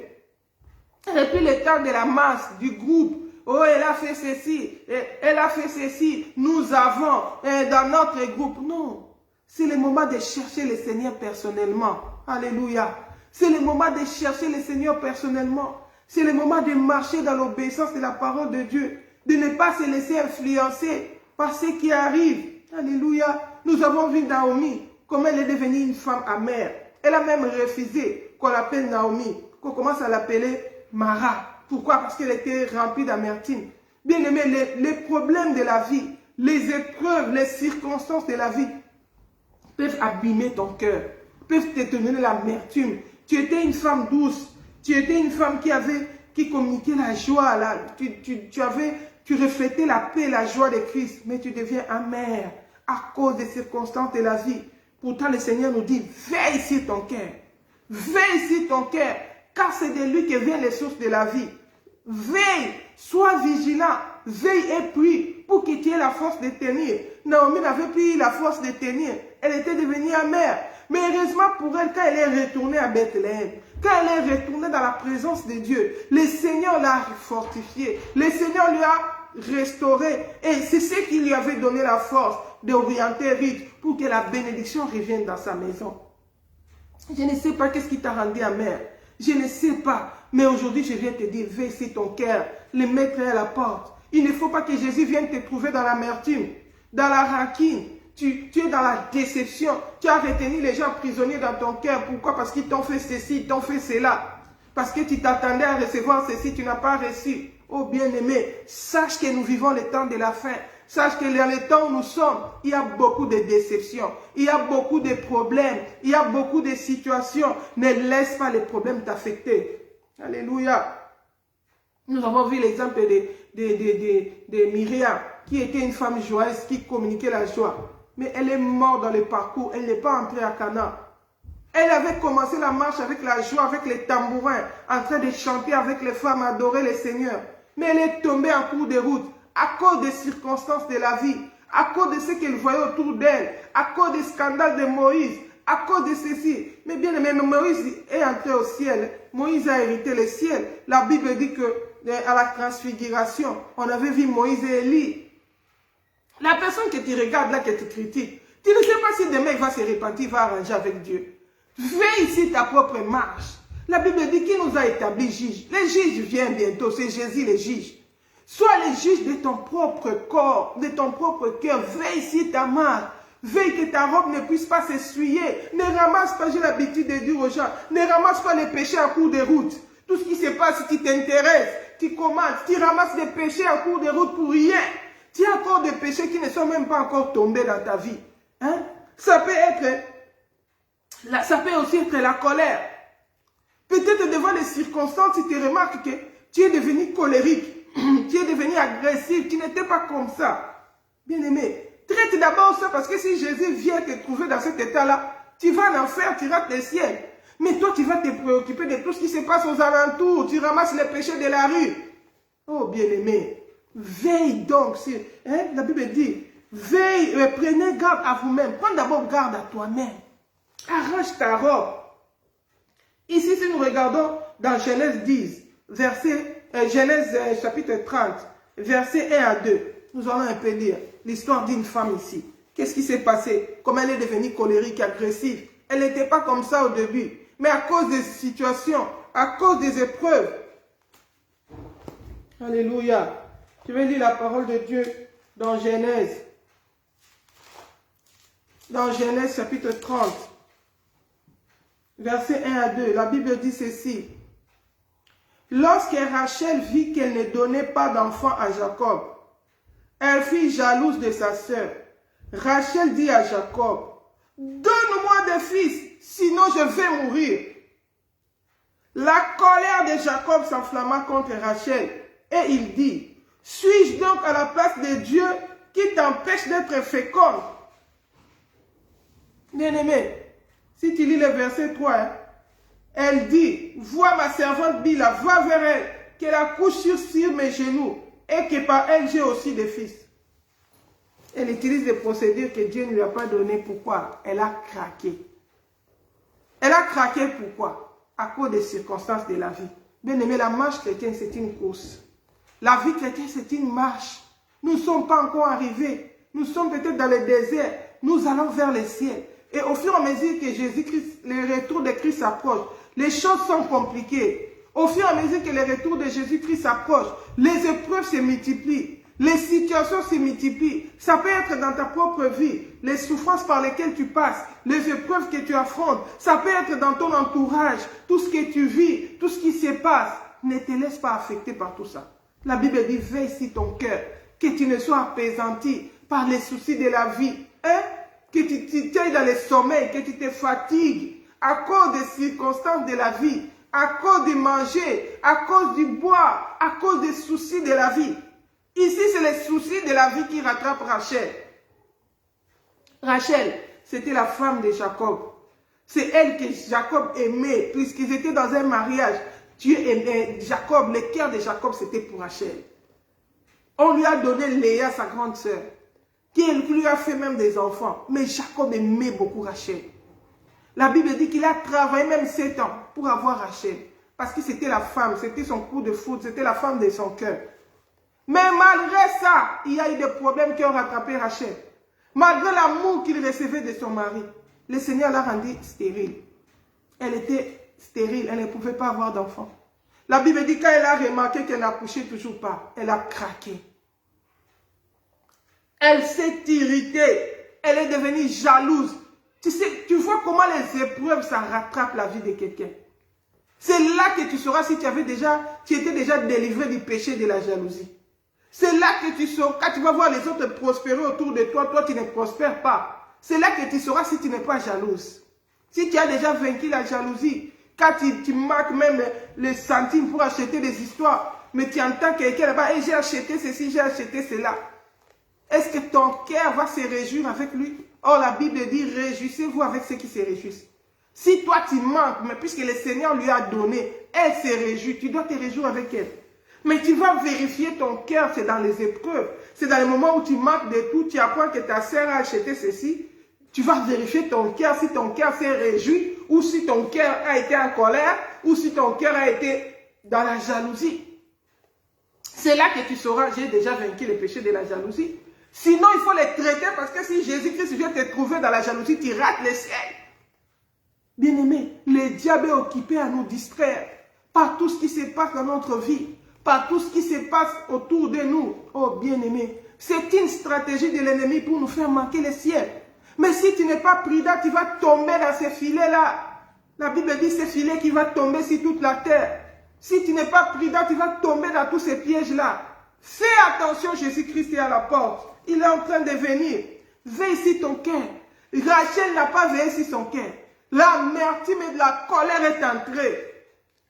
Et puis le temps de la masse, du groupe. Oh, elle a fait ceci, elle a fait ceci, nous avons dans notre groupe. Non, c'est le moment de chercher le Seigneur personnellement. Alléluia. C'est le moment de chercher le Seigneur personnellement. C'est le moment de marcher dans l'obéissance de la parole de Dieu. De ne pas se laisser influencer par ce qui arrive. Alléluia. Nous avons vu Naomi, comment elle est devenue une femme amère. Elle a même refusé qu'on l'appelle Naomi, qu'on commence à l'appeler Mara. Pourquoi? Parce qu'elle était remplie d'amertume. Bien aimé, les problèmes de la vie, les épreuves, les circonstances de la vie peuvent abîmer ton cœur, peuvent te donner l'amertume. Tu étais une femme douce, tu étais une femme qui communiquait la joie, tu reflétais la paix, la joie de Christ, mais tu deviens amère à cause des circonstances de la vie. Pourtant, le Seigneur nous dit, veille sur ton cœur. Veille sur ton cœur, car c'est de lui que viennent les sources de la vie. Veille, sois vigilant, veille et prie pour que tu aies la force de tenir. Naomi n'avait plus eu la force de tenir. Elle était devenue amère. Mais heureusement pour elle, quand elle est retournée à Bethléem, quand elle est retournée dans la présence de Dieu, le Seigneur l'a fortifiée. Le Seigneur lui a restauré. Et c'est ce qui lui avait donné la force d'orienter Ruth pour que la bénédiction revienne dans sa maison. Je ne sais pas qu'est-ce qui t'a rendu amère. Je ne sais pas. Mais aujourd'hui, je viens te dire, veille sur ton cœur. Le maître est à la porte. Il ne faut pas que Jésus vienne te trouver dans l'amertume, dans la rancune. Tu es dans la déception. Tu as retenu les gens prisonniers dans ton cœur. Pourquoi? Parce qu'ils t'ont fait ceci, ils t'ont fait cela. Parce que tu t'attendais à recevoir ceci, tu n'as pas reçu. Oh bien-aimé, sache que nous vivons le temps de la fin. Sache que dans le temps où nous sommes, il y a beaucoup de déceptions. Il y a beaucoup de problèmes. Il y a beaucoup de situations. Ne laisse pas les problèmes t'affecter. Alléluia. Nous avons vu l'exemple de Myriam, qui était une femme joyeuse, qui communiquait la joie. Mais elle est morte dans le parcours. Elle n'est pas entrée à Canaan. Elle avait commencé la marche avec la joie, avec les tambourins, en train de chanter avec les femmes, adorer le Seigneur. Mais elle est tombée en cours de route à cause des circonstances de la vie, à cause de ce qu'elle voyait autour d'elle, à cause des scandales de Moïse, à cause de ceci. Mais bien aimé, Moïse est entré au ciel. Moïse a hérité le ciel. La Bible dit que à la transfiguration, on avait vu Moïse et Élie. La personne que tu regardes là, que tu critiques, tu ne sais pas si demain il va se repentir, il va arranger avec Dieu. Veille ici ta propre marche. La Bible dit qu'il nous a établi juges. Les juges viennent bientôt, c'est Jésus le juge. Sois le juge de ton propre corps, de ton propre cœur. Veille ici ta marche. Veille que ta robe ne puisse pas s'essuyer. Ne ramasse pas, j'ai l'habitude de dire aux gens, ne ramasse pas les péchés en cours de route. Tout ce qui se passe, si tu t'intéresses, tu commentes, tu ramasses des péchés en cours de route pour rien. Tu as encore des péchés qui ne sont même pas encore tombés dans ta vie. Hein? Ça peut aussi être la colère. Peut-être devant les circonstances, tu te remarques que tu es devenu colérique, tu es devenu agressif, tu n'étais pas comme ça. Bien-aimé, traite d'abord ça parce que si Jésus vient te trouver dans cet état-là, tu vas en enfer, tu rates le ciel. Mais toi, tu vas te préoccuper de tout ce qui se passe aux alentours, tu ramasses les péchés de la rue. Oh bien-aimé, veille donc, la Bible dit, veille, prenez garde à vous-même, prends d'abord garde à toi-même. Arrache ta robe. Ici, si nous regardons dans Genèse 10, Genèse chapitre 30, versets 1 à 2, nous allons un peu lire l'histoire d'une femme ici. Qu'est-ce qui s'est passé? Comment elle est devenue colérique, agressive? Elle n'était pas comme ça au début. Mais à cause des situations, à cause des épreuves. Alléluia. Je vais lire la parole de Dieu dans Genèse. Dans Genèse chapitre 30. Versets 1 à 2, la Bible dit ceci. Lorsque Rachel vit qu'elle ne donnait pas d'enfant à Jacob, elle fut jalouse de sa sœur. Rachel dit à Jacob, donne-moi des fils, sinon je vais mourir. La colère de Jacob s'enflamma contre Rachel et il dit, suis-je donc à la place de Dieu qui t'empêche d'être féconde? Bien-aimé, si tu lis le verset 3, elle dit, vois ma servante Bila, va vers elle, qu'elle accouche sur mes genoux, et que par elle j'ai aussi des fils. Elle utilise des procédures que Dieu ne lui a pas données. Pourquoi? Elle a craqué. Elle a craqué pourquoi? À cause des circonstances de la vie. Bien aimé, la marche chrétienne, c'est une course. La vie chrétienne, c'est une marche. Nous ne sommes pas encore arrivés. Nous sommes peut-être dans le désert. Nous allons vers le ciel. Et au fur et à mesure que Jésus-Christ, le retour de Christ s'approche, les choses sont compliquées. Au fur et à mesure que le retour de Jésus-Christ s'approche, les épreuves se multiplient, les situations se multiplient. Ça peut être dans ta propre vie, les souffrances par lesquelles tu passes, les épreuves que tu affrontes. Ça peut être dans ton entourage, tout ce que tu vis, tout ce qui se passe. Ne te laisse pas affecter par tout ça. La Bible dit, veille sur ton cœur, que tu ne sois apaisanti par les soucis de la vie. Hein? Que tu ailles dans le sommeil, que tu te fatigues à cause des circonstances de la vie, à cause de manger, à cause du bois, à cause des soucis de la vie. Ici, c'est les soucis de la vie qui rattrapent Rachel. Rachel, c'était la femme de Jacob. C'est elle que Jacob aimait, puisqu'ils étaient dans un mariage. Dieu aimait Jacob, le cœur de Jacob, c'était pour Rachel. On lui a donné Léa, sa grande sœur, qui lui a fait même des enfants. Mais Jacob aimait beaucoup Rachel. La Bible dit qu'il a travaillé même 7 ans pour avoir Rachel. Parce que c'était la femme, c'était son coup de foudre, c'était la femme de son cœur. Mais malgré ça, il y a eu des problèmes qui ont rattrapé Rachel. Malgré l'amour qu'il recevait de son mari, le Seigneur l'a rendue stérile. Elle était stérile, elle ne pouvait pas avoir d'enfant. La Bible dit quand elle a remarqué qu'elle n'accouchait toujours pas, elle a craqué. Elle s'est irritée, elle est devenue jalouse. Tu sais, tu vois comment les épreuves, ça rattrape la vie de quelqu'un. C'est là que tu sauras si tu étais déjà délivré du péché de la jalousie. C'est là que tu sauras, quand tu vas voir les autres prospérer autour de toi, toi tu ne prospères pas. C'est là que tu sauras si tu n'es pas jalouse. Si tu as déjà vaincu la jalousie, quand tu marques même les centimes pour acheter des histoires, mais tu entends quelqu'un là-bas, et j'ai acheté ceci, j'ai acheté cela. Est-ce que ton cœur va se réjouir avec lui? Or, la Bible dit, réjouissez-vous avec ceux qui se réjouissent. Si toi tu manques, mais puisque le Seigneur lui a donné, elle se réjouit, tu dois te réjouir avec elle. Mais tu vas vérifier ton cœur, c'est dans les épreuves. C'est dans les moments où tu manques de tout, tu apprends que ta sœur a acheté ceci. Tu vas vérifier ton cœur, si ton cœur s'est réjoui, ou si ton cœur a été en colère, ou si ton cœur a été dans la jalousie. C'est là que tu sauras, j'ai déjà vaincu le péché de la jalousie. Sinon, il faut les traiter parce que si Jésus-Christ vient te trouver dans la jalousie, tu rates le ciel. Bien-aimé, le diable est occupé à nous distraire par tout ce qui se passe dans notre vie, par tout ce qui se passe autour de nous. Oh, bien-aimé, c'est une stratégie de l'ennemi pour nous faire manquer le ciel. Mais si tu n'es pas prudent, tu vas tomber dans ces filets-là. La Bible dit ces filets qui vont tomber sur toute la terre. Si tu n'es pas prudent, tu vas tomber dans tous ces pièges-là. Fais attention, Jésus-Christ est à la porte. Il est en train de venir. Veille sur ton cœur. Rachel n'a pas veillé sur son cœur. L'amertume et de la colère est entrée.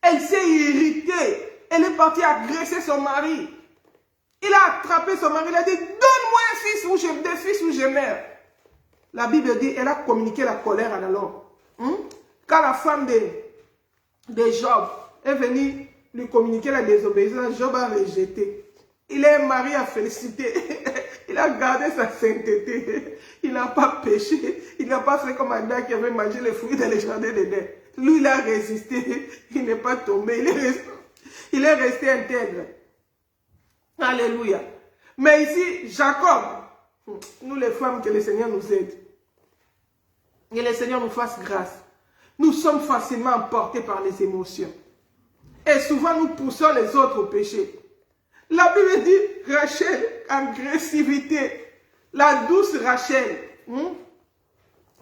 Elle s'est irritée. Elle est partie agresser son mari. Il a attrapé son mari. Il a dit, donne-moi un fils ou des fils ou je meurs. La Bible dit, elle a communiqué la colère à l'homme. Quand la femme de Job est venue lui communiquer la désobéissance, Job a rejeté. Il est marié à féliciter. Il a gardé sa sainteté. Il n'a pas péché. Il n'a pas fait comme Adam qui avait mangé les fruits dans les jardins d'Éden. Lui, il a résisté. Il n'est pas tombé. Il est resté intègre. Alléluia. Mais ici, Jacob, nous les femmes, que le Seigneur nous aide. Que le Seigneur nous fasse grâce. Nous sommes facilement emportés par les émotions. Et souvent, nous poussons les autres au péché. La Bible dit, Rachel, agressivité. La douce Rachel,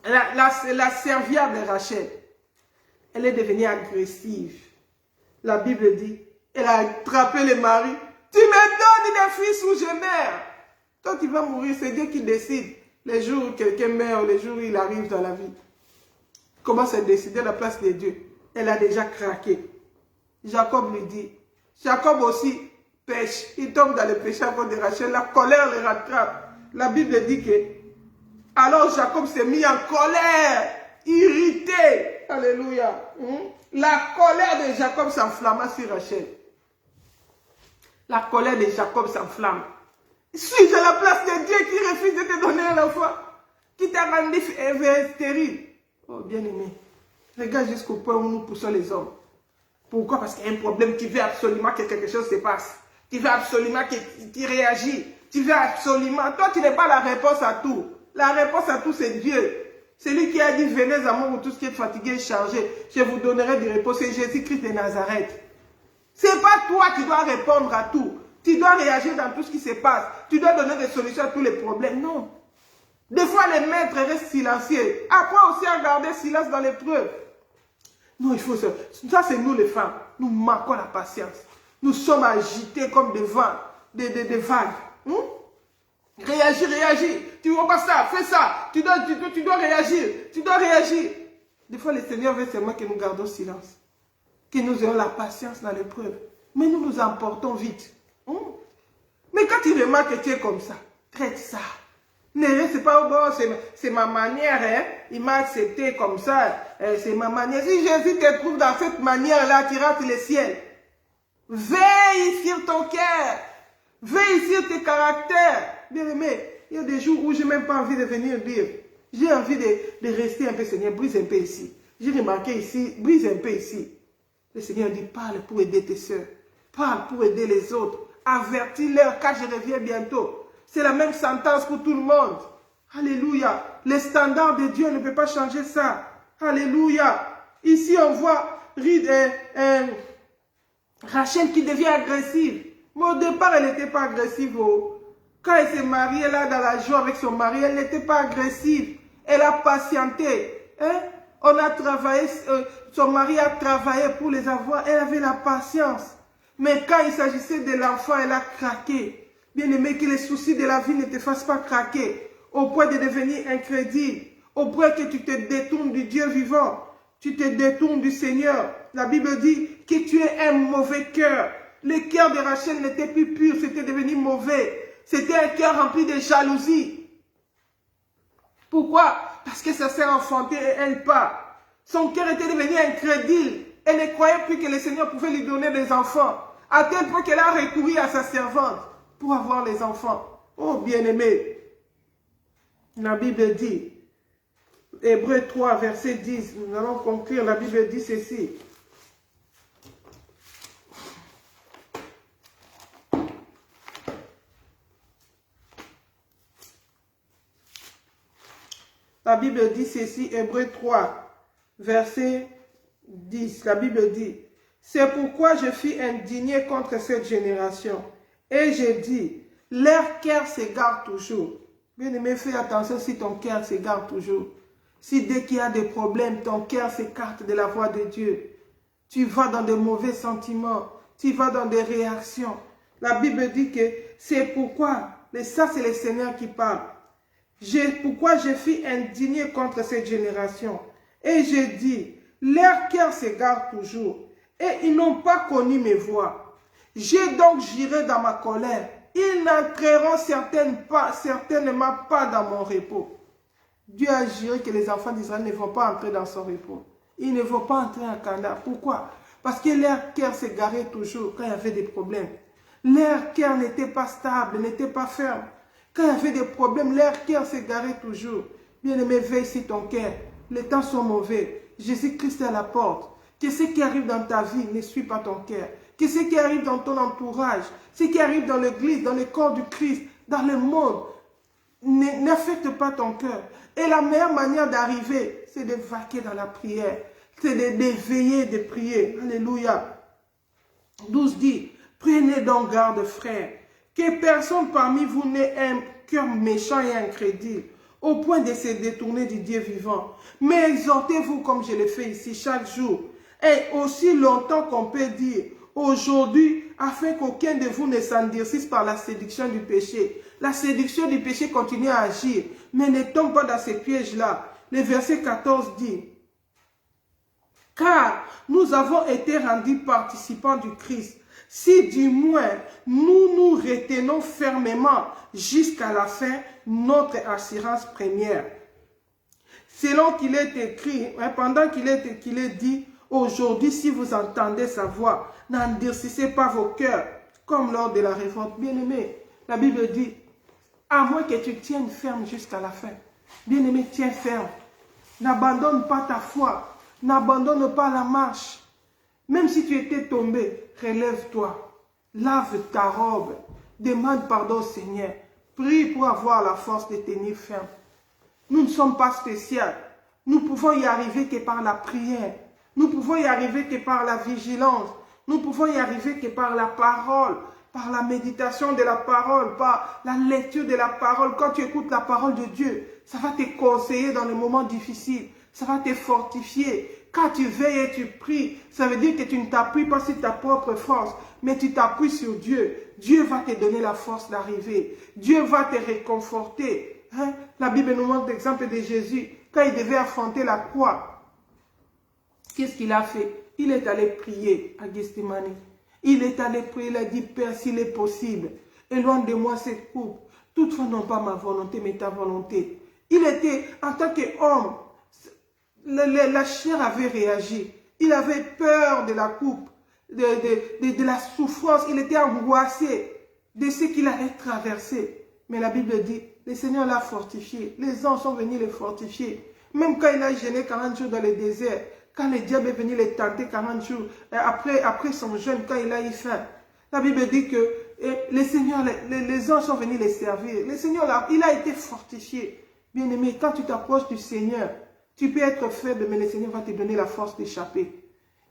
la serviable Rachel, elle est devenue agressive. La Bible dit, elle a attrapé le mari. Tu me donnes des fils ou je meurs. Quand tu vas mourir, c'est Dieu qui décide. Les jours où quelqu'un meurt, les jours où il arrive dans la vie. Comment c'est décidé à la place de Dieu? Elle a déjà craqué. Jacob lui dit, Jacob aussi pêche. Il tombe dans le péché à cause de Rachel. La colère le rattrape. La Bible dit que, alors Jacob s'est mis en colère, irrité. Alléluia. La colère de Jacob s'enflamma sur Rachel. La colère de Jacob s'enflamme. Suis à la place de Dieu qui refuse de te donner un enfant, qui t'a rendu stérile. Oh, bien-aimé, regarde jusqu'au point où nous poussons les hommes. Pourquoi? Parce qu'il y a un problème, tu veux absolument que quelque chose se passe. Tu veux absolument que tu réagis. Tu veux absolument. Toi, tu n'es pas la réponse à tout. La réponse à tout, c'est Dieu. C'est lui qui a dit, venez à moi, vous tous qui êtes fatigués et chargés, je vous donnerai du repos. C'est Jésus-Christ de Nazareth. Ce n'est pas toi qui dois répondre à tout. Tu dois réagir dans tout ce qui se passe. Tu dois donner des solutions à tous les problèmes. Non. Des fois, les maîtres restent silencieux. Apprends aussi à garder silence dans l'épreuve. Non, il faut ça. Ça, c'est nous les femmes. Nous manquons la patience. Nous sommes agités comme des vents, des vagues. Réagis, réagis. Tu vois pas ça, fais ça. Tu dois réagir. Tu dois réagir. Des fois, le Seigneur veut seulement que nous gardons silence. Que nous ayons la patience dans l'épreuve. Mais nous nous emportons vite. Mais quand tu remarques que tu es comme ça, traite ça. Ne reste pas, bon, c'est ma manière, hein. Il m'a accepté comme ça, c'est ma manière. Si Jésus te trouve dans cette manière-là, tu rates le ciel. Veille sur ton cœur. Veille sur tes caractères. Bien aimé, il y a des jours où je n'ai même pas envie de venir dire. J'ai envie de rester un peu, Seigneur, brise un peu ici. J'ai remarqué ici, brise un peu ici. Le Seigneur dit, parle pour aider tes soeurs. Parle pour aider les autres. Avertis-leur car je reviens bientôt. C'est la même sentence pour tout le monde. Alléluia. Les standards de Dieu ne peuvent pas changer ça. Alléluia. Ici, on voit Rachel qui devient agressive. Mais au départ, elle n'était pas agressive. Quand elle s'est mariée là dans la joie avec son mari, elle n'était pas agressive. Elle a patienté. Hein? On a travaillé, son mari a travaillé pour les avoir. Elle avait la patience. Mais quand il s'agissait de l'enfant, elle a craqué. Bien aimé, que les soucis de la vie ne te fassent pas craquer. Au point de devenir incrédule. Au point que tu te détournes du Dieu vivant. Tu te détournes du Seigneur. La Bible dit que tu es un mauvais cœur. Le cœur de Rachel n'était plus pur, c'était devenu mauvais. C'était un cœur rempli de jalousie. Pourquoi? Parce que ça s'est enfanté et elle pas. Son cœur était devenu incrédule. Elle ne croyait plus que le Seigneur pouvait lui donner des enfants. À tel point qu'elle a recouru à sa servante pour avoir les enfants. Oh bien-aimé, la Bible dit, Hébreux 3, verset 10, nous allons conclure, la Bible dit ceci. La Bible dit ceci, Hébreux 3, verset 10, la Bible dit, c'est pourquoi je fus indigné contre cette génération. Et j'ai dit, leur cœur s'égare toujours. Bien-aimé, fais attention si ton cœur s'égare toujours. Si dès qu'il y a des problèmes, ton cœur s'écarte de la voie de Dieu. Tu vas dans de mauvais sentiments. Tu vas dans des réactions. La Bible dit que c'est pourquoi, mais ça c'est le Seigneur qui parle. Pourquoi je fus indigné contre cette génération. Et j'ai dit, leur cœur s'égare toujours. Et ils n'ont pas connu mes voies. J'ai donc juré dans ma colère. Ils n'entreront certainement pas dans mon repos. Dieu a juré que les enfants d'Israël ne vont pas entrer dans son repos. Ils ne vont pas entrer en Canaan. Pourquoi? Parce que leur cœur s'égarait toujours quand il y avait des problèmes. Leur cœur n'était pas stable, n'était pas ferme. Quand il y avait des problèmes, leur cœur s'égarait toujours. Bien-aimé, veille sur ton cœur. Les temps sont mauvais. Jésus-Christ est à la porte. Que ce qui arrive dans ta vie ne suit pas ton cœur. Que ce qui arrive dans ton entourage, ce qui arrive dans l'église, dans le corps du Christ, dans le monde, n'affecte pas ton cœur. Et la meilleure manière d'arriver, c'est de vaquer dans la prière. C'est de veiller, de prier. Alléluia. 12 dit, prenez donc garde, frères, que personne parmi vous n'ait un cœur méchant et incrédule, au point de se détourner du Dieu vivant. Mais exhortez-vous comme je le fais ici chaque jour, et aussi longtemps qu'on peut dire, aujourd'hui, afin qu'aucun de vous ne s'endurcisse par la séduction du péché. La séduction du péché continue à agir, mais ne tombe pas dans ces pièges-là. Le verset 14 dit, « Car nous avons été rendus participants du Christ, si du moins nous nous retenons fermement jusqu'à la fin notre assurance première. » Selon qu'il est écrit, pendant qu'il est dit, aujourd'hui, si vous entendez sa voix, n'endurcissez pas vos cœurs, comme lors de la révolte. Bien-aimé, la Bible dit, à moins que tu tiennes ferme jusqu'à la fin. Bien-aimé, tiens ferme. N'abandonne pas ta foi. N'abandonne pas la marche. Même si tu étais tombé, relève-toi. Lave ta robe. Demande pardon au Seigneur. Prie pour avoir la force de tenir ferme. Nous ne sommes pas spéciaux. Nous pouvons y arriver que par la prière. Nous pouvons y arriver que par la vigilance. Nous pouvons y arriver que par la parole, par la méditation de la parole, par la lecture de la parole. Quand tu écoutes la parole de Dieu, ça va te conseiller dans les moments difficiles. Ça va te fortifier. Quand tu veilles et tu pries, ça veut dire que tu ne t'appuies pas sur ta propre force, mais tu t'appuies sur Dieu. Dieu va te donner la force d'arriver. Dieu va te réconforter. Hein? La Bible nous montre l'exemple de Jésus. Quand il devait affronter la croix, qu'est-ce qu'il a fait? Il est allé prier à Gethsémani. Il est allé prier, il a dit, Père, s'il est possible, éloigne de moi cette coupe. Toutefois, non pas ma volonté, mais ta volonté. Il était, en tant qu'homme, la chair avait réagi. Il avait peur de la coupe, de la souffrance. Il était angoissé de ce qu'il allait traverser. Mais la Bible dit, le Seigneur l'a fortifié. Les anges sont venus le fortifier. Même quand il a gêné 40 jours dans le désert, quand le diable est venu le tenter 40 jours, après son jeûne, quand il a eu faim, la Bible dit que le Seigneur, les anges sont venus les servir. Le Seigneur, il a été fortifié. Bien-aimé, quand tu t'approches du Seigneur, tu peux être faible, mais le Seigneur va te donner la force d'échapper.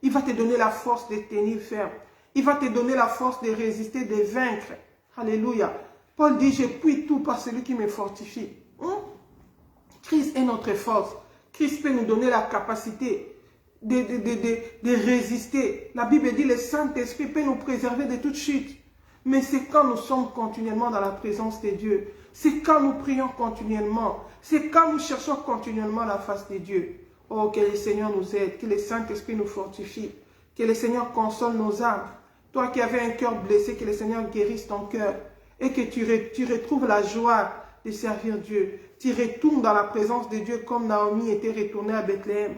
Il va te donner la force de tenir ferme. Il va te donner la force de résister, de vaincre. Alléluia. Paul dit, je puis tout par celui qui me fortifie. Christ est notre force. Christ peut nous donner la capacité de résister. La Bible dit, le Saint-Esprit peut nous préserver de toute chute. Mais c'est quand nous sommes continuellement dans la présence de Dieu. C'est quand nous prions continuellement. C'est quand nous cherchons continuellement la face de Dieu. Oh, que le Seigneur nous aide, que le Saint-Esprit nous fortifie, que le Seigneur console nos âmes. Toi qui avais un cœur blessé, que le Seigneur guérisse ton cœur et que tu retrouves la joie de servir Dieu. Tu retournes dans la présence de Dieu comme Naomi était retournée à Bethléem.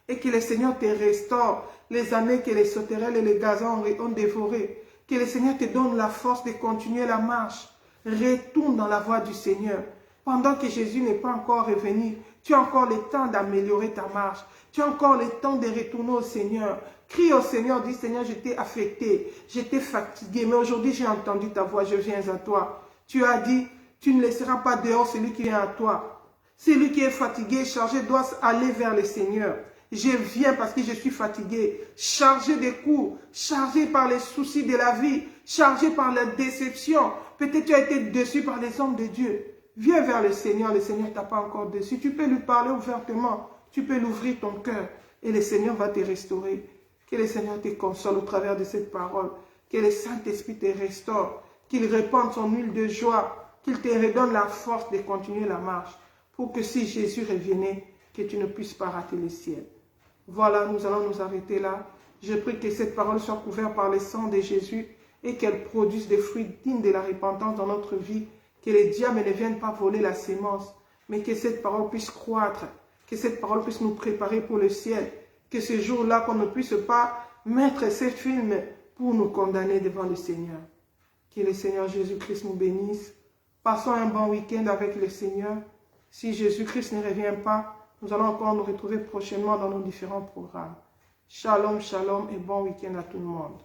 Et que le Seigneur te restaure les années que les sauterelles et les gazons ont dévorées. Que le Seigneur te donne la force de continuer la marche. Retourne dans la voie du Seigneur. Pendant que Jésus n'est pas encore revenu, tu as encore le temps d'améliorer ta marche. Tu as encore le temps de retourner au Seigneur. Crie au Seigneur, dis Seigneur, j'étais affecté, j'étais fatigué, mais aujourd'hui j'ai entendu ta voix, je viens à toi. Tu as dit, tu ne laisseras pas dehors celui qui vient à toi. Celui qui est fatigué, chargé, doit aller vers le Seigneur. Je viens parce que je suis fatigué, chargé de coups, chargé par les soucis de la vie, chargé par la déception. Peut-être tu as été déçu par les hommes de Dieu. Viens vers le Seigneur ne t'a pas encore déçu. Tu peux lui parler ouvertement, tu peux l'ouvrir ton cœur et le Seigneur va te restaurer. Que le Seigneur te console au travers de cette parole, que le Saint-Esprit te restaure, qu'il répande son huile de joie, qu'il te redonne la force de continuer la marche, pour que si Jésus revenait, que tu ne puisses pas rater le ciel. Voilà, nous allons nous arrêter là. Je prie que cette parole soit couverte par le sang de Jésus et qu'elle produise des fruits dignes de la repentance dans notre vie, que les diables ne viennent pas voler la sémence, mais que cette parole puisse croître, que cette parole puisse nous préparer pour le ciel, que ce jour-là, qu'on ne puisse pas mettre ces films pour nous condamner devant le Seigneur. Que le Seigneur Jésus-Christ nous bénisse. Passons un bon week-end avec le Seigneur. Si Jésus-Christ ne revient pas, nous allons encore nous retrouver prochainement dans nos différents programmes. Shalom, shalom et bon week-end à tout le monde.